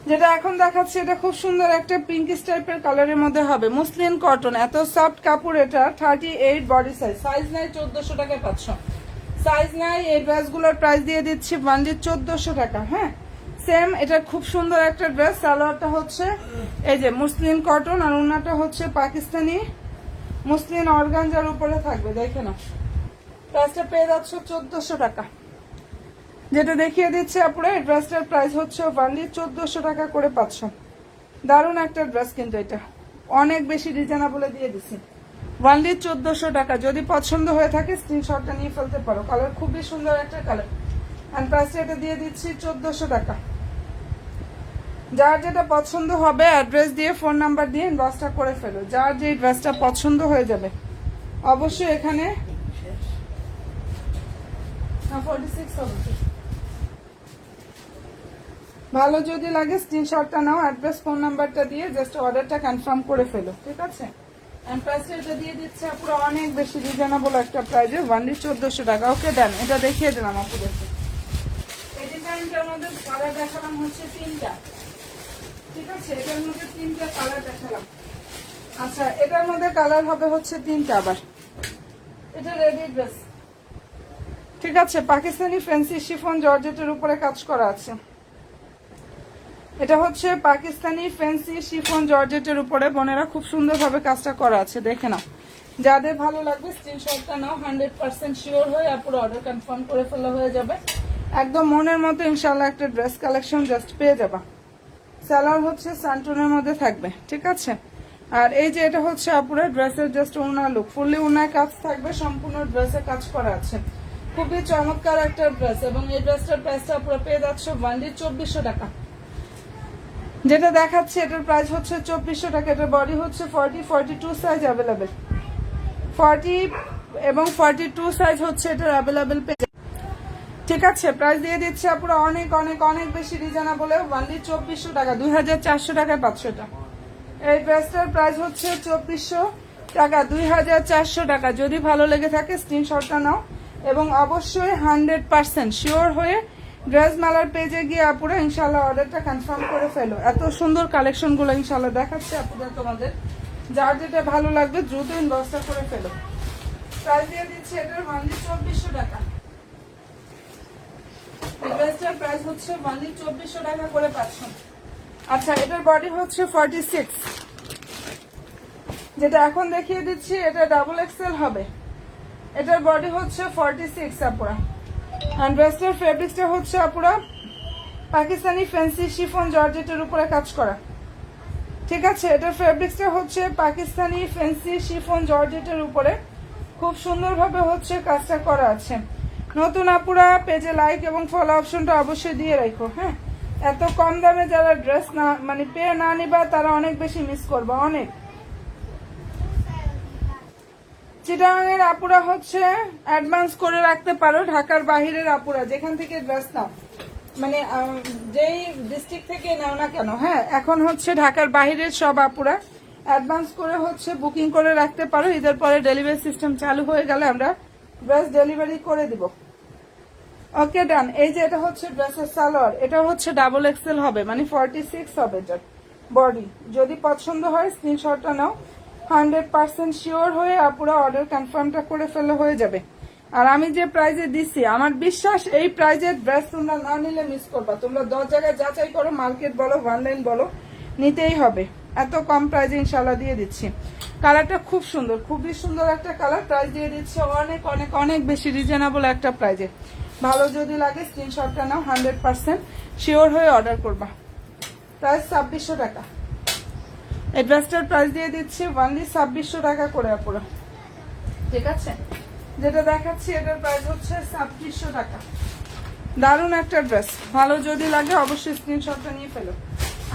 যেটা এখন দেখাচ্ছে এটা খুব সুন্দর একটা পিঙ্কিশ টাইপের কালারের মধ্যে হবে, মুসলিন কটন, এত সফট কাপড়। এটা 38 বডি সাইজ, সাইজ নাই 1400 টাকায় 500, সাইজ নাই। এই ড্রেসগুলোর প্রাইস দিয়ে দিচ্ছি বান্ডি 1400 টাকা। হ্যাঁ, সেম, এটা খুব সুন্দর একটা ড্রেস। সালোয়ারটা হচ্ছে এই যে মুসলিন কটন, আর ওনাটা হচ্ছে পাকিস্তানি মুসলিন অর্গানজার উপরে থাকবে। দেখে না, প্রাইসটা পেয়ে যাচ্ছে 1400 টাকা। যেটা দেখিয়ে দিচ্ছে আপুরা, এই ড্রেসটার প্রাইস হচ্ছে বান্ডি 1400 টাকা করে 500। দারুণ একটা ড্রেস, কিন্তু এটা অনেক বেশি রিজনেবলে দিয়ে দিচ্ছি। বান্ডি 1400 টাকা। যদি পছন্দ হয়ে থাকে স্ক্রিনশটটা নিয়ে ফেলতে পারো। কালার খুবই সুন্দর একটা কালার। এন্ড প্রাইসটা এটা দিয়ে দিচ্ছি 1400 টাকা। যার যেটা পছন্দ হবে অ্যাড্রেস দিয়ে ফোন নাম্বার দিয়ে ইনবক্সটা করে ফেলো। যার যে ড্রেসটা পছন্দ হয়ে যাবে অবশ্যই এখানে 46 হবে। ভালো যদি লাগে স্ক্রিনশটটা নাও, অ্যাড্রেস ফোন নাম্বারটা দিয়ে জাস্ট অর্ডারটা কনফার্ম করে ফেলো। ঠিক আছে, এন্ড প্রাইসটা এটা দিয়ে দিচ্ছে পুরো অনেক বেশি রিজনেবল একটা প্রাইসে, বান্ডি 1400 টাকা। ওকে দেন, এটা দেখিয়ে দিলাম আপুদেরকে। এই ডিজাইনটার মধ্যে কালার দেখালাম হচ্ছে 3টা। ঠিক আছে, এটার মধ্যে 3টা কালার দেখালাম। আচ্ছা, এটার মধ্যে কালার হবে হচ্ছে 3টা। আবার এটা রেডি ড্রেস। ঠিক আছে, পাকিস্তানি ফ্যান্সি শিফন জর্জেটের উপরে কাজ করা আছে। এটা হচ্ছে পাকিস্তানি ফ্যান্সি শিফন জর্জেটের উপরে, বোনেরা খুব সুন্দরভাবে কাজটা করা আছে। দেখে নাও, যাদের ভালো লাগবে স্ক্রিনশটটা নাও। 100% শিওর হয়ে পুরো অর্ডার কনফার্ম করে ফেলা হয়ে যাবে। একদম মনের মতো ইনশাল্লাহ একটা ড্রেস কালেকশন জাস্ট পেয়ে যাবা। সালোয়ার হচ্ছে সান্টনের মধ্যে থাকবে। ঠিক আছে, আর এই যে এটা হচ্ছে আপুরা ড্রেসের জাস্ট ওনার লুক, ফুললি ওনার কাজ থাকবে, সম্পূর্ণ ড্রেসে কাজ করা আছে। খুবই চমৎকার একটা ড্রেস। এবং এই ড্রেসটার প্রাইসটা পুরো পেয়ে যাচ্ছ বান্ডি 2400 টাকা। যেটা দেখাচ্ছে এটার প্রাইস হচ্ছে 2400 টাকা। এটার বডি হচ্ছে 40, 42 সাইজ অ্যাভেলেবেল। 40 এবং 42 সাইজ হচ্ছে এটার অ্যাভেলেবেল পেয়ে। ঠিক আছে, প্রাইস দিয়ে দিচ্ছে পুরো অনেক অনেক অনেক বেশি রিজনেবল, বান্ডি 2400 টাকা, 2400 টাকায় 500 টাকা। এই ড্রেসটার প্রাইস হচ্ছে 2400 টাকা, 2400 টাকা। যদি ভালো লেগে থাকে স্ক্রিনশটটা নাও এবং অবশ্যই 100% শিওর হয়ে ড্রেস মালার পেজে গিয়ে আপুরা ইনশাল্লাহ অর্ডারটা কনফার্ম করে ফেলো। এত সুন্দর কালেকশনগুলো ইনশাল্লাহ দেখাচ্ছে আপুরা তোমাদের, যার যেটা ভালো লাগবে দ্রুত ইনবক্সটা করে ফেলো। প্রাইস দিয়ে দিচ্ছি এটার মান্থলি 2400 টাকা। এই ড্রেসটার প্রাইস হচ্ছে মান্থলি 2400 টাকা করে পাচ্ছ। আচ্ছা, এটার বডি হচ্ছে 46, যেটা এখন দেখিয়ে দিচ্ছি এটা ডাবল এক্সেল হবে। এটার বডি হচ্ছে 46 আপুরা। আর ড্রেসটার ফেব্রিক্সটা হচ্ছে আপুরা পাকিস্তানি ফ্যান্সি শিফন জর্জেটের উপরে কাজ করা। ঠিক আছে, এটার ফেব্রিক্সটা হচ্ছে পাকিস্তানি ফ্যান্সি শিফন জর্জেটের উপরে খুব সুন্দরভাবে হচ্ছে কাজটা করা আছে। নতুন আপুরা পেজে লাইক এবং ফলো অপশনটা অবশ্যই দিয়ে রাখো। হ্যাঁ, এত কম দামে যারা ড্রেস না মানে পেয়ে না নিবা তারা অনেক বেশি মিস করবে, অনেক। চিটাগাংয়ের আপুরা হচ্ছে অ্যাডভান্স করে রাখতে পারো, ঢাকার বাহিরের আপুরা যেখান থেকে ড্রেস নাও মানে যেই ডিস্ট্রিক্ট থেকে নাও না কেন। হ্যাঁ, এখন হচ্ছে ঢাকার বাহিরের সব আপুরা অ্যাডভান্স করে হচ্ছে বুকিং করে রাখতে পারো। ঈদের পরে ডেলিভারি সিস্টেম চালু হয়ে গেলে আমরা ড্রেস ডেলিভারি করে দিব। ওকে, ডান। এই যে এটা হচ্ছে ড্রেসের সালোয়ার, এটা হচ্ছে ডাবল এক্সেল হবে, মানে 46 হবে এটার বডি। যদি পছন্দ হয় স্ক্রিনশটটা নাও, 100% শিওর হয়ে আপুরা অর্ডার কনফার্মটা করে ফেলে হয়ে যাবে। আর আমি যে প্রাইজে দিচ্ছি আমার বিশ্বাস এই প্রাইজের ড্রেস তোমরা না নিলে মিস করবা। তোমরা 10 জায়গায় যাচাই করো, মার্কেট বলো অনলাইন বলো, নিতেই হবে। এত কম প্রাইজে ইনশাল্লাহ দিয়ে দিচ্ছি। কালারটা খুব সুন্দর, খুবই সুন্দর একটা কালার। প্রাইস দিয়ে দিচ্ছি অনেক অনেক অনেক বেশি রিজনেবল একটা প্রাইজে। ভালো যদি লাগে স্ক্রিনশটটা নাও, 100% শিওর হয়ে অর্ডার করবা। প্রাইস 2600 টাকা। এই ড্রেসটার প্রাইস দিয়ে দিচ্ছি অনলি 2600 টাকা করে আপুরা। ঠিক আছে, যেটা দেখাচ্ছি এটার প্রাইস হচ্ছে 2600 টাকা। দারুণ একটা ড্রেস, ভালো যদি লাগে অবশ্যই স্ক্রিনশটটা নিয়ে ফেলো।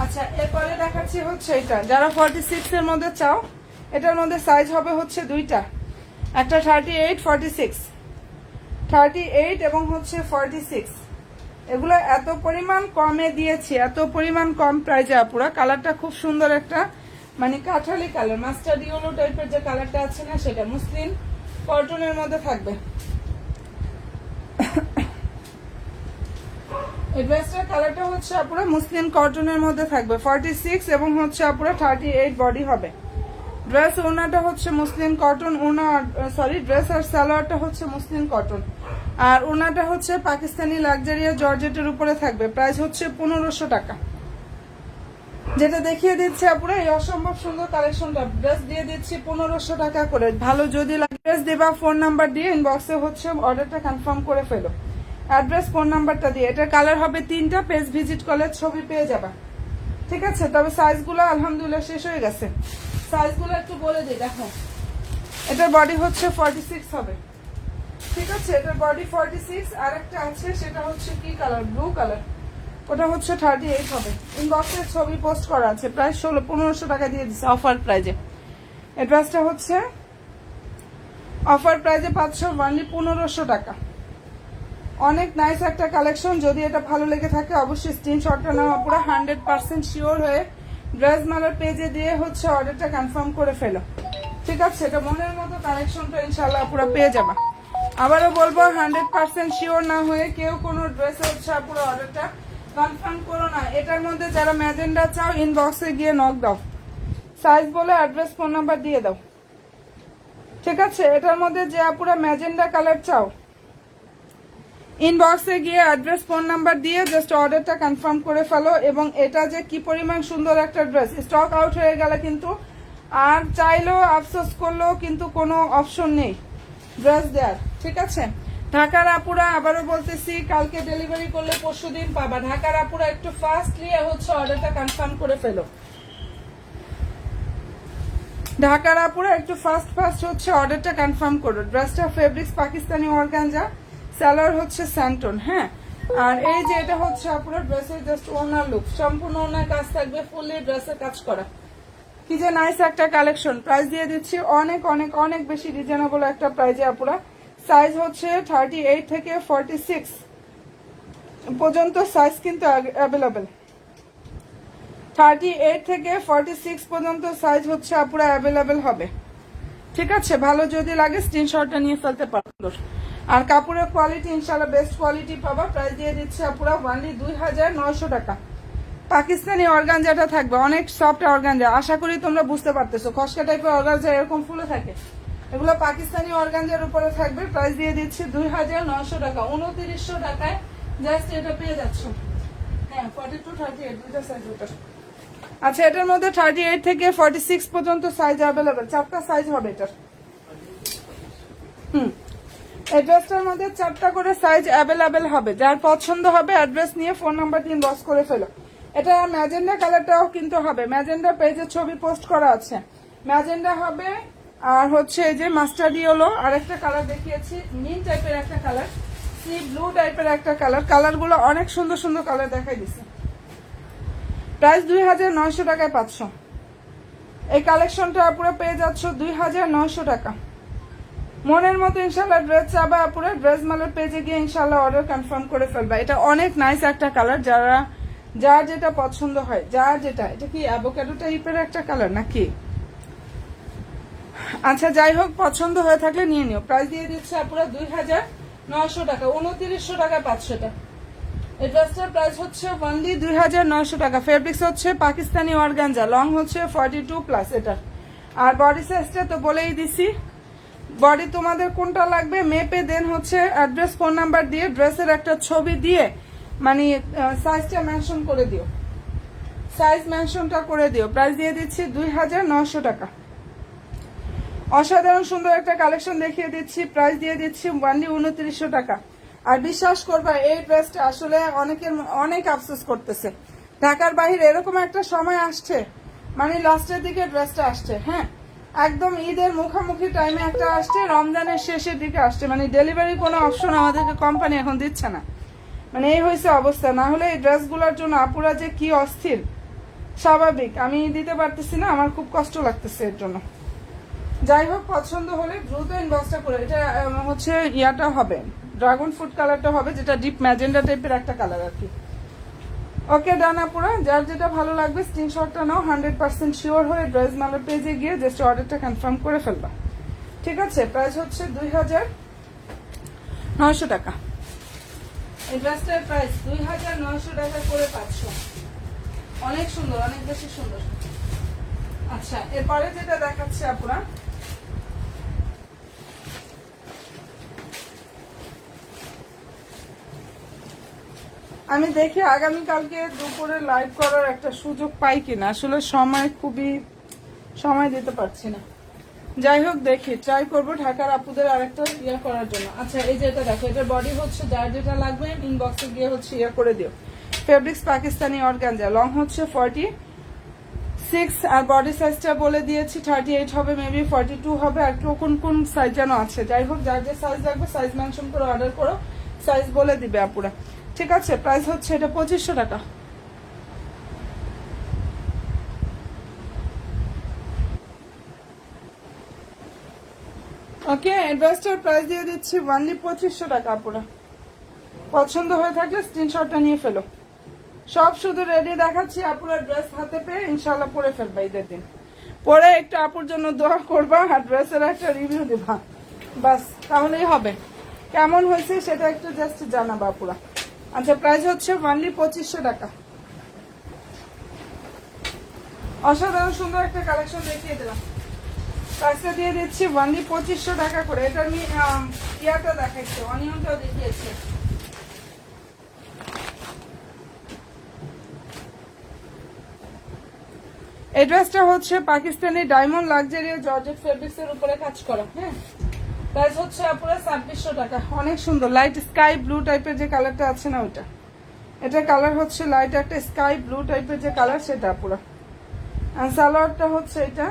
আচ্ছা, এরপরে দেখাচ্ছি হচ্ছে এটা, যারা 46 এর মধ্যে চাও এটার মধ্যে সাইজ হবে হচ্ছে দুইটা, একটা 38, 46, 38 এবং হচ্ছে 46। এগুলো এত পরিমাণ কমে দিয়েছি, এত পরিমাণ কম প্রাইজে আপুরা। কালারটা খুব সুন্দর একটা মানে কাঠালি কালার, মাস্টার্ড ইয়েলো টাইপের যে কালারটা আছে না সেটা, মুসলিম কটনের মধ্যে থাকবে। এই ড্রেসটার কালারটা হচ্ছে আপুরা মুসলিম কটনের মধ্যে থাকবে, 46 এবং হচ্ছে আপুরা 38 বডি হবে। ড্রেস ওনাটা হচ্ছে মুসলিম কটন, ওনা সরি ড্রেস আর সালোয়ারটা হচ্ছে মুসলিম কটন, আর ওনাটা হচ্ছে পাকিস্তানি লাক্সারিয়া জর্জেটের উপরে থাকবে। প্রাইস হচ্ছে 1500 টাকা। যেটা দেখিয়ে দিচ্ছে আপুরা এই অসম্ভব সুন্দর কালেকশনটা, ড্রেস দিয়ে দিচ্ছি 1500 টাকা করে। ভালো যদি লাগে ড্রেস দেবা, ফোন নাম্বার দিয়ে ইনবক্সে হচ্ছে অর্ডারটা কনফার্ম করে ফেলো, অ্যাড্রেস ফোন নাম্বারটা দিয়ে। এটা কালার হবে 3টা, পেজ ভিজিট করলে ছবি পেয়ে যাবা। ঠিক আছে, তবে সাইজগুলো আলহামদুলিল্লাহ শেষ হয়ে গেছে। সাইজগুলো একটু বলে দিই, দেখো এটার বডি হচ্ছে 46 হবে। ঠিক আছে, এটার বডি 46। আর একটা আছে সেটা হচ্ছে কি কালার, ব্লু কালার, ওটা হচ্ছে 38 হবে। ইনবক্সে ছবি পোস্ট করা আছে। প্রাইস 1500 টাকা দিয়ে দিচ্ছে অফার প্রাইজে। অ্যাড্রেসটা হচ্ছে অফার প্রাইজে পাচ্ছ অনলি 1500 টাকা। অনেক নাইস একটা কালেকশন। যদি এটা ভালো লেগে থাকে অবশ্যই স্ক্রিনশটটা নাও পুরো 100% শিওর হয়ে ড্রেস মালার পেজে দিয়ে হচ্ছে অর্ডারটা কনফার্ম করে ফেলো। ঠিক আছে, এটা মনের মতো কালেকশনটা ইনশাল্লাহ পুরো পেয়ে যাবা। আবারও বলবো 100% শিওর না হয়ে কেউ কোনো ড্রেসে হচ্ছে পুরো অর্ডারটা কনফার্ম করো না। এটার মধ্যে যারা ম্যাজেন্ডা চাও ইনবক্সে গিয়ে নক দাও, সাইজ বলে অ্যাড্রেস ফোন নাম্বার দিয়ে দাও। ঠিক আছে, এটার মধ্যে যে আপুরা ম্যাজেন্ডা কালার চাও ইনবক্সে গিয়ে অ্যাড্রেস ফোন নাম্বার দিয়ে জাস্ট অর্ডারটা কনফার্ম করে ফেলো। এবং এটা যে কি পরিমাণ সুন্দর একটা ড্রেস, স্টক আউট হয়ে গেলে কিন্তু আর চাইলেও আফসোস করলেও কিন্তু কোনো অপশন নেই ড্রেস দেওয়ার। ঠিক আছে, ঢাকার আপুরা আবারও বলতেছি কালকে ডেলিভারি করলে পরশুদিন পাবা। ঢাকার আপুরা একটু ফাস্টলি হচ্ছে অর্ডারটা কনফার্ম করে ফেলো। ঢাকার আপুরা একটু ফাস্ট হচ্ছে অর্ডারটা কনফার্ম করো। ড্রেসটা ফেব্রিক্স পাকিস্তানি অর্গানজা, সালোয়ার হচ্ছে স্যান্টন। হ্যাঁ, আর এই যে এটা হচ্ছে আপুরা ড্রেসের জাস্ট ওনার লুক, সম্পূর্ণ ওনার কাজ থাকবে, ফুললি ড্রেসের কাজ করা। কি যে নাইস একটা কালেকশন। প্রাইস দিয়ে দিচ্ছি অনেক অনেক অনেক বেশি রিজনেবল একটা প্রাইজে আপুরা। সাইজ হচ্ছে 38 থেকে 46 পর্যন্ত সাইজ কিন্তু অ্যাভেলেবেল। 38 থেকে 46 পর্যন্ত সাইজ হচ্ছে আপুরা অ্যাভেলেবেল হবে। ঠিক আছে, ভালো যদি লাগে স্ক্রিনশটটা নিয়ে ফেলতে পারো। আর কাপড়ের কোয়ালিটি ইনশাল্লাহ বেস্ট কোয়ালিটি পাবা। প্রাইস দিয়ে দিচ্ছে আপুরা ওনলি 2900 টাকা। পাকিস্তানি অর্গানজাটা থাকবে, অনেক সফট অর্গানজা, আশা করি তোমরা বুঝতে পারতেছো। খসকা টাইপের অর্গানজা এরকম ফুলে থাকে, এগুলো পাকিস্তানি অর্গানজার উপরে থাকবে। প্রাইস দিয়ে দিচ্ছি 2900 টাকা। 2900 টাকায় জাস্ট এটা পেয়ে যাচ্ছ। হ্যাঁ 42 38 দুইটা সাইজ ওটা। আচ্ছা এটার মধ্যে 38 থেকে 46 পর্যন্ত সাইজ অ্যাভেলেবেল, 4টা সাইজ হবে এটার। এই ড্রেসটার মধ্যে 4টা করে সাইজ অ্যাভেলেবেল হবে। যার পছন্দ হবে অ্যাড্রেস নিয়ে ফোন নাম্বার দিয়ে ইনবক্স করে ফেলো। এটা ম্যাজেন্ডা কালারটাও কিন্তু হবে, ম্যাজেন্ডা পেজে ছবি পোস্ট করা আছে, ম্যাজেন্ডা হবে। আর হচ্ছে এই যে মাস্টার্ড ইয়েলো আর একটা কালার দেখিয়েছি, মিন টাইপের একটা কালার, সি ব্লু টাইপের একটা কালার। কালারগুলো অনেক সুন্দর সুন্দর কালার দেখাই দিচ্ছে। প্রাইস 2900 টাকায় পাচ্ছ। এই কালেকশনটা পুরো পেয়ে যাচ্ছ 2900 টাকা। মনের মতো ইনশাল্লাহ ড্রেস চাবা পুরো ড্রেস মালের পেজে গিয়ে ইনশাল্লাহ অর্ডার কনফার্ম করে ফেলবা। এটা অনেক নাইস একটা কালার, যার যেটা পছন্দ হয়, যার যেটা। এটা কি অ্যাভোকাডো টাইপের একটা কালার নাকি? আচ্ছা যাই হোক, পছন্দ হয়ে থাকলে নিয়ে নিও। প্রাইস দিয়ে দিচ্ছে পুরো 2900 টাকা। 2900 টাকায় পাচ্ছ এটা। এই ড্রেসটার প্রাইস হচ্ছে অনলি 2900 টাকা। ফেব্রিক্স হচ্ছে পাকিস্তানি অর্গানজা, লং হচ্ছে 42+। এটা আর বডি সাইজটা তো বলেই দিছি। বডি তোমাদের কোনটা লাগবে মেপে দেন হচ্ছে অ্যাড্রেস ফোন নাম্বার দিয়ে ড্রেসের একটা ছবি দিয়ে মানে সাইজটা মেনশন করে দিও, সাইজ মেনশনটা করে দিও। প্রাইস দিয়ে দিচ্ছি 2900 টাকা। অসাধারণ সুন্দর একটা কালেকশন দেখিয়ে দিচ্ছি। প্রাইস দিয়ে দিচ্ছি অনলি 2900 টাকা। আর বিশ্বাস করবা এই ড্রেসটা আসলে অনেক আফসোস করতেছে। ঢাকার বাইরে এরকম একটা সময় আসছে, মানে লাস্টের দিকে ড্রেসটা আসছে। হ্যাঁ একদম ঈদের মুখোমুখি টাইমে একটা আসছে, রমজানের শেষের দিকে আসছে। মানে ডেলিভারি কোনো অপশন আমাদেরকে কোম্পানি এখন দিচ্ছে না, মানে এই হয়েছে অবস্থা। না হলে এই ড্রেসগুলোর জন্য আপুরা যে কি অস্থির, স্বাভাবিক। আমি দিতে পারতেছি না, আমার খুব কষ্ট লাগতেছে এর জন্য। যাই হোক, পছন্দ হলে দ্রুত ইনবক্সটা করে। এটা হচ্ছে ইয়াটা হবে ড্রাগন ফ্রুট কালারটা হবে, যেটা ডিপ ম্যাজেন্ডা টাইপের একটা কালার আর কি। ওকে ডান আপুরা, যার যেটা ভালো লাগবে স্ক্রিনশটটা নাও। 100% শিওর হয়ে ড্রেস মালের পেজে গিয়ে জাস্ট অর্ডারটা কনফার্ম করে ফেলবা। ঠিক আছে, প্রাইস হচ্ছে 2900 টাকা। এই ড্রেসটার প্রাইস 2900 টাকা করে পাচ্ছ। অনেক সুন্দর, অনেক বেশি সুন্দর। আচ্ছা এরপরে যেটা দেখাচ্ছে আপুরা, আমি দেখি আগামীকালকে দুপুরে লাইভ করার একটা সুযোগ পাই কিনা। আসলে সময় দিতে পারছি না। যাই হোক দেখি, ট্রাই করবো ঢাকার আপুদের আরেকটা ইয়ে করার জন্য। আচ্ছা এই যে এটা দেখো, এটার বডি হচ্ছে যার যেটা লাগবে ইনবক্সে গিয়ে হচ্ছে ইয়ে করে দিও। ফেব্রিক্স পাকিস্তানি অর্গানজা, লং হচ্ছে 46 আর বডি সাইজটা বলে দিয়েছি 38 হবে, মেবি 42 হবে। আর কোন সাইজ যেন আছে। যাই হোক, যার যে সাইজ লাগবে সাইজ মেনশন করে অর্ডার করো, সাইজ বলে দিবে আপুরা। ঠিক আছে, প্রাইস হচ্ছে এটা 2500 টাকা। ওকে, ড্রেসটার প্রাইস দিয়ে দিচ্ছি অনলি 2500 টাকা আপুরা। পছন্দ হয়ে থাকলে স্ক্রিনশটটা নিয়ে ফেলো। সব শুধু রেডি দেখাচ্ছি, আপুরা ড্রেস হাতে পেয়ে ইনশাল্লাহ পরে ফেলবা ঈদের দিন। পরে একটু আপুর জন্য দোয়া করবা আর ড্রেসের একটা রিভিউ দিবা, বাস তাহলেই হবে। কেমন হয়েছে সেটা একটু জাস্ট জানাবা আপুরা। আচ্ছা প্রাইস হচ্ছে অনলি 2500 টাকা। অসাধারণ সুন্দর একটা কালেকশন দেখিয়ে দিলাম। প্রাইসটা দিয়ে দিচ্ছি অনলি 2500 টাকা করে। এটা আমি ইয়াটা দেখাচ্ছি, অনিয়নটাও দেখিয়েছি। এই ড্রেসটা হচ্ছে Pakistani diamond luxurious georgette fabrics এর উপরে কাজ করা। হ্যাঁ, প্রাইস হচ্ছে পুরো 2600 টাকা। অনেক সুন্দর লাইট স্কাই ব্লু টাইপের যে কালারটা আছে না ওইটা, এটা কালার হচ্ছে লাইট একটা স্কাই ব্লু টাইপের যে কালার সেটা পুরো। আর সালোয়ারটা হচ্ছে এটা,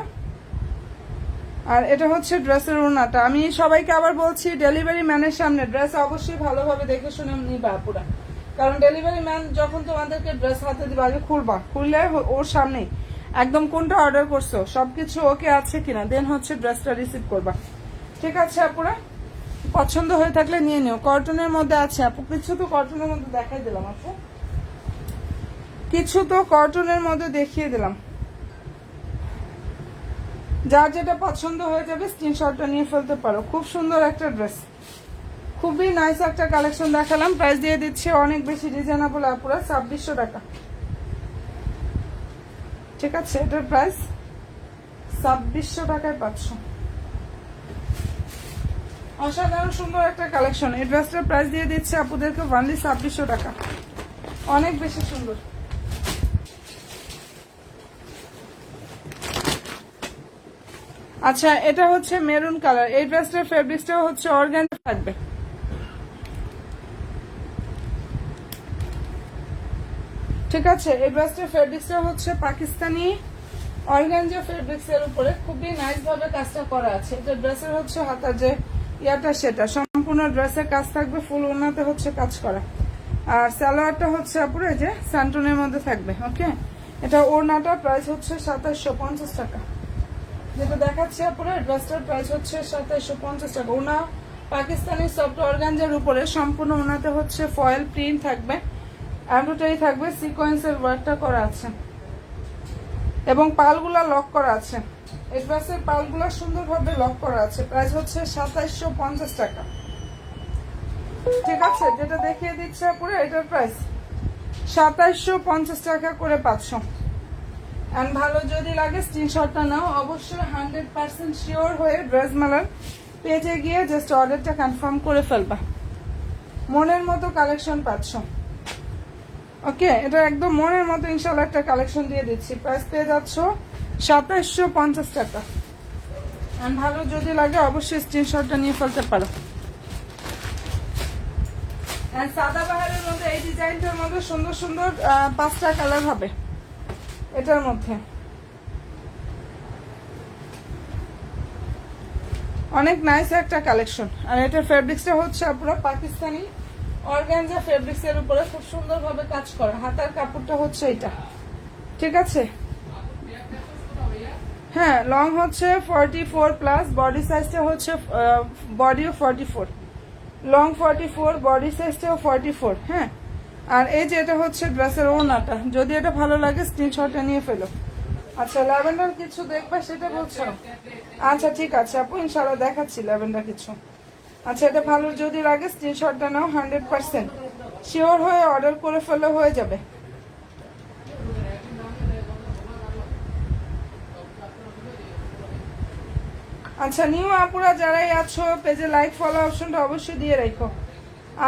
আর এটা হচ্ছে ড্রেসের ওড়নাটা। আমি সবাইকে আবার বলছি, ডেলিভারি ম্যানের সামনে ড্রেস অবশ্যই ভালোভাবে দেখে শুনে নিবা পুরা। কারণ ডেলিভারি ম্যান যখন তোমাদেরকে ড্রেস হাতে দিবে আগে খুললে ওর সামনেই একদম কোনটা অর্ডার করছো সবকিছু ওকে আছে কিনা, দেন হচ্ছে ড্রেসটা রিসিভ করবা। ঠিক আছে আপুরা, পছন্দ হয়ে থাকলে নিয়ে নিও। কটনের মধ্যে আছে আপু, কিছু তো কটনের মধ্যে দেখাই দিলাম আপু, কিছু তো কটনের মধ্যে দেখিয়ে দিলাম। যার যেটা পছন্দ হয়ে যাবে স্ক্রিনশটটা নিয়ে ফেলতে পারো। খুব সুন্দর একটা ড্রেস, খুবই নাইস একটা কালেকশন দেখালাম, প্রাইস দিয়ে দিচ্ছে অনেক বেশি রিজনেবল আপুরা, 2600 টাকা। ঠিক আছে, এটার প্রাইস 2600 টাকায় পাচ্ছ। অসাধারণ সুন্দর একটা কালেকশন। এই ড্রেসটার প্রাইস দিয়ে দিচ্ছে আপুদেরকে অনলি 2600 টাকা, অনেক বেশি সুন্দর। আচ্ছা, এটা হচ্ছে মেরুন কালার। এই ড্রেসটার ফেব্রিক্সটাও হচ্ছে অর্গানজা থাকবে। ঠিক আছে, এই ড্রেসটার ফেব্রিক্সটা হচ্ছে পাকিস্তানি অর্গানজা ফেব্রিক্স এর উপরে খুবই নাইস ভাবে কাজটা করা আছে। এটা ড্রেসের হচ্ছে হাতার যে ইয়াটা সেটা সম্পূর্ণ ড্রেসের কাজ থাকবে, ফুল ওড়নাতে হচ্ছে কাজ করা। আর সালোয়ারটা হচ্ছে আপুরে যে স্যান্টনের মধ্যে থাকবে। ওকে, এটা ওড়নাটা প্রাইস হচ্ছে 2750 টাকা। যেটা দেখাচ্ছে আপুরে ড্রেসটার প্রাইস হচ্ছে 2750 টাকা। ওনা পাকিস্তানি সফট অর্গানজার উপরে সম্পূর্ণ ওনাতে হচ্ছে ফয়েল প্রিন্ট থাকবে, এমব্রয়ডারি থাকবে, সিকোয়েন্সের ওয়ার্কটা করা আছে এবং পালগুলা লক করা আছে। এই ড্রেসের পালগুলা সুন্দরভাবে লক করা আছে। প্রাইস হচ্ছে 2750 টাকা। ঠিক আছে, যেটা দেখিয়ে দিচ্ছে পুরো এটার প্রাইস 2750 টাকা করে পাচ্ছ। এন্ড ভালো যদি লাগে স্ক্রিনশটটা নাও, অবশ্যই 100% শিওর হয়ে ড্রেস মেলার পেজে গিয়ে জাস্ট অর্ডারটা কনফার্ম করে ফেলবা। মনের মতো কালেকশন পাচ্ছ। ওকে, এটা একদম মনের মতো ইনশাল্লাহ একটা কালেকশন দিয়ে দিচ্ছি। প্রাইস পেয়ে যাচ্ছ 2750 টাকা। এন্ড ভালো যদি লাগে অবশ্যই স্ক্রিনশটটা নিয়ে ফেলতে পারো। এন্ড সাদাবাহারের মধ্যে এই ডিজাইনটার মধ্যে সুন্দর সুন্দর 5টা কালার হবে এটার মধ্যে। অনেক নাইস একটা কালেকশন। আর এটার ফেব্রিক্সটা হচ্ছে পুরো পাকিস্তানি অর্গানজা ফেব্রিক্স এর উপরে খুব সুন্দরভাবে কাজ করা। হাতার কাপড়টা হচ্ছে এটা। ঠিক আছে, হ্যাঁ, লং হচ্ছে 44 প্লাস, বডি সাইজটা হচ্ছে বডিও 44, লং 44, বডি সাইজটাও 44। হ্যাঁ, আর এই যে এটা হচ্ছে ড্রেসের ওড়নাটা। যদি এটা ভালো লাগে স্ক্রিনশটটা নিয়ে ফেলো। আচ্ছা, ল্যাভেন্ডার কিছু দেখবে সেটা বলছো? আচ্ছা ঠিক আছে আপু, ইনশাআল্লাহ দেখাচ্ছি ল্যাভেন্ডার কিছু। আচ্ছা, এটা ভালো যদি লাগে স্ক্রিনশটটা নাও, 100% শিওর হয়ে অর্ডার করে ফেলে হয়ে যাবে। আচ্ছা, নিউ আপুরা যারাই আছো পেজে লাইক ফলো অপশনটা অবশ্যই দিয়ে রাখো।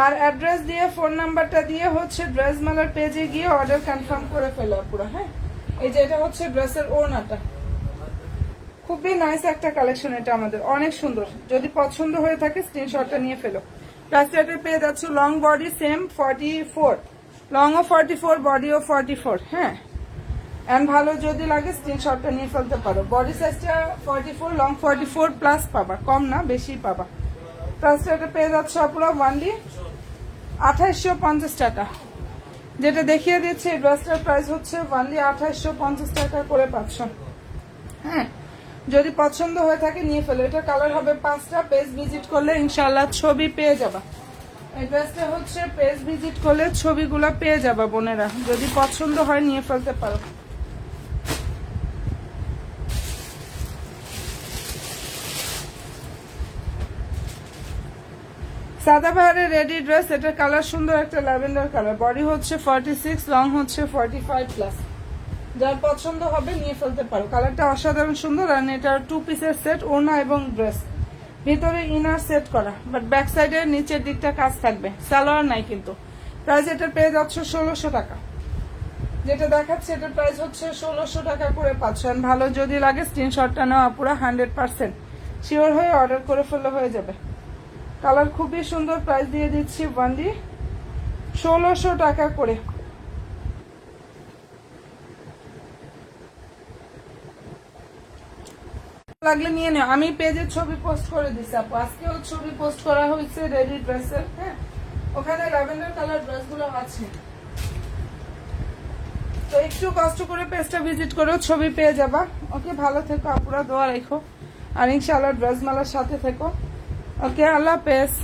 আর অ্যাড্রেস দিয়ে ফোন নাম্বারটা দিয়ে হচ্ছে ড্রেস মেলার পেজে গিয়ে অর্ডার কনফার্ম করে ফেলো আপুরা। হ্যাঁ, এই যে এটা হচ্ছে ড্রেসের ওড়নাটা, খুবই নাইস একটা কালেকশন। এটা আমাদের অনেক সুন্দর। যদি পছন্দ হয়ে থাকে স্ক্রিনশটটা নিয়ে ফেলো। প্লাস্টারের পেয়ে যাচ্ছে লং বডি সেম 44, লং ও 44, বডিও 44। হ্যাঁ, এন্ড ভালো যদি লাগে স্ক্রিনশটটা নিয়ে ফেলতে পারো। বডি সাইজটা 44, লং 44 প্লাস পাবা, কম না বেশি পাবা। প্লাস্টারটা পেয়ে যাচ্ছে আপনারা ওয়ানলি 2850 টাকা। যেটা দেখিয়ে দিচ্ছে এই ড্রেসটার প্রাইস হচ্ছে ওয়ানলি 2850 টাকা করে পাচ্ছ। হ্যাঁ, যদি পছন্দ হয়ে থাকে নিয়ে ফেলো। এটা কালার হবে 5টা। পেজ ভিজিট করলে ইনশাল্লাহ ছবি পেয়ে যাবা। এই ড্রেসটা হচ্ছে পেজ ভিজিট করলে ছবিগুলো পেয়ে যাবা বোনেরা। যদি পছন্দ হয় নিয়ে ফেলতে পারো। সাদাবাহারের রেডি ড্রেস। এটার কালার সুন্দর একটা ল্যাভেন্ডার কালার। বডি হচ্ছে 46, লং হচ্ছে 45 প্লাস। যার পছন্দ হবে নিয়ে ফেলতে পারো। কালারটা অসাধারণ সুন্দর। আর এটা 2 পিসের সেট, ওড়না এবং ড্রেস। ভিতরে ইনার সেট করা, বাট ব্যাক সাইডে নিচের দিকটা কাজ থাকবে, সালোয়ার নাই কিন্তু। প্রাইস এটার পেয়ে যাচ্ছে 1600 টাকা। যেটা দেখাচ্ছে এটার প্রাইস হচ্ছে 1600 টাকা করে পাচ্ছেন। ভালো যদি লাগে স্ক্রিনশটটা নেওয়া পুরো 100% শিওর হয়ে অর্ডার করে ফেললে হয়ে যাবে। কালার খুবই সুন্দর। প্রাইস দিয়ে দিচ্ছি ওয়ানলি 1600 টাকা করে। লাগলে নিয়ে নেও। আমি পেজের ছবি পোস্ট করে দিচ্ছি আপু, আজকেও ছবি পোস্ট করা হয়েছে রেডি ড্রেসের। হ্যাঁ, ওখানে ল্যাভেন্ডার কালার ড্রেসগুলো আছে। তো একটু কষ্ট করে পেজটা ভিজিট করেও ছবি পেয়ে যাবা। ওকে, ভালো থেকো আপুরা, দোয়া রেখো। আর ইনশাআল্লাহ ড্রেস মেলার সাথে থেকো। ওকে, আল্লাহ হাফেজ।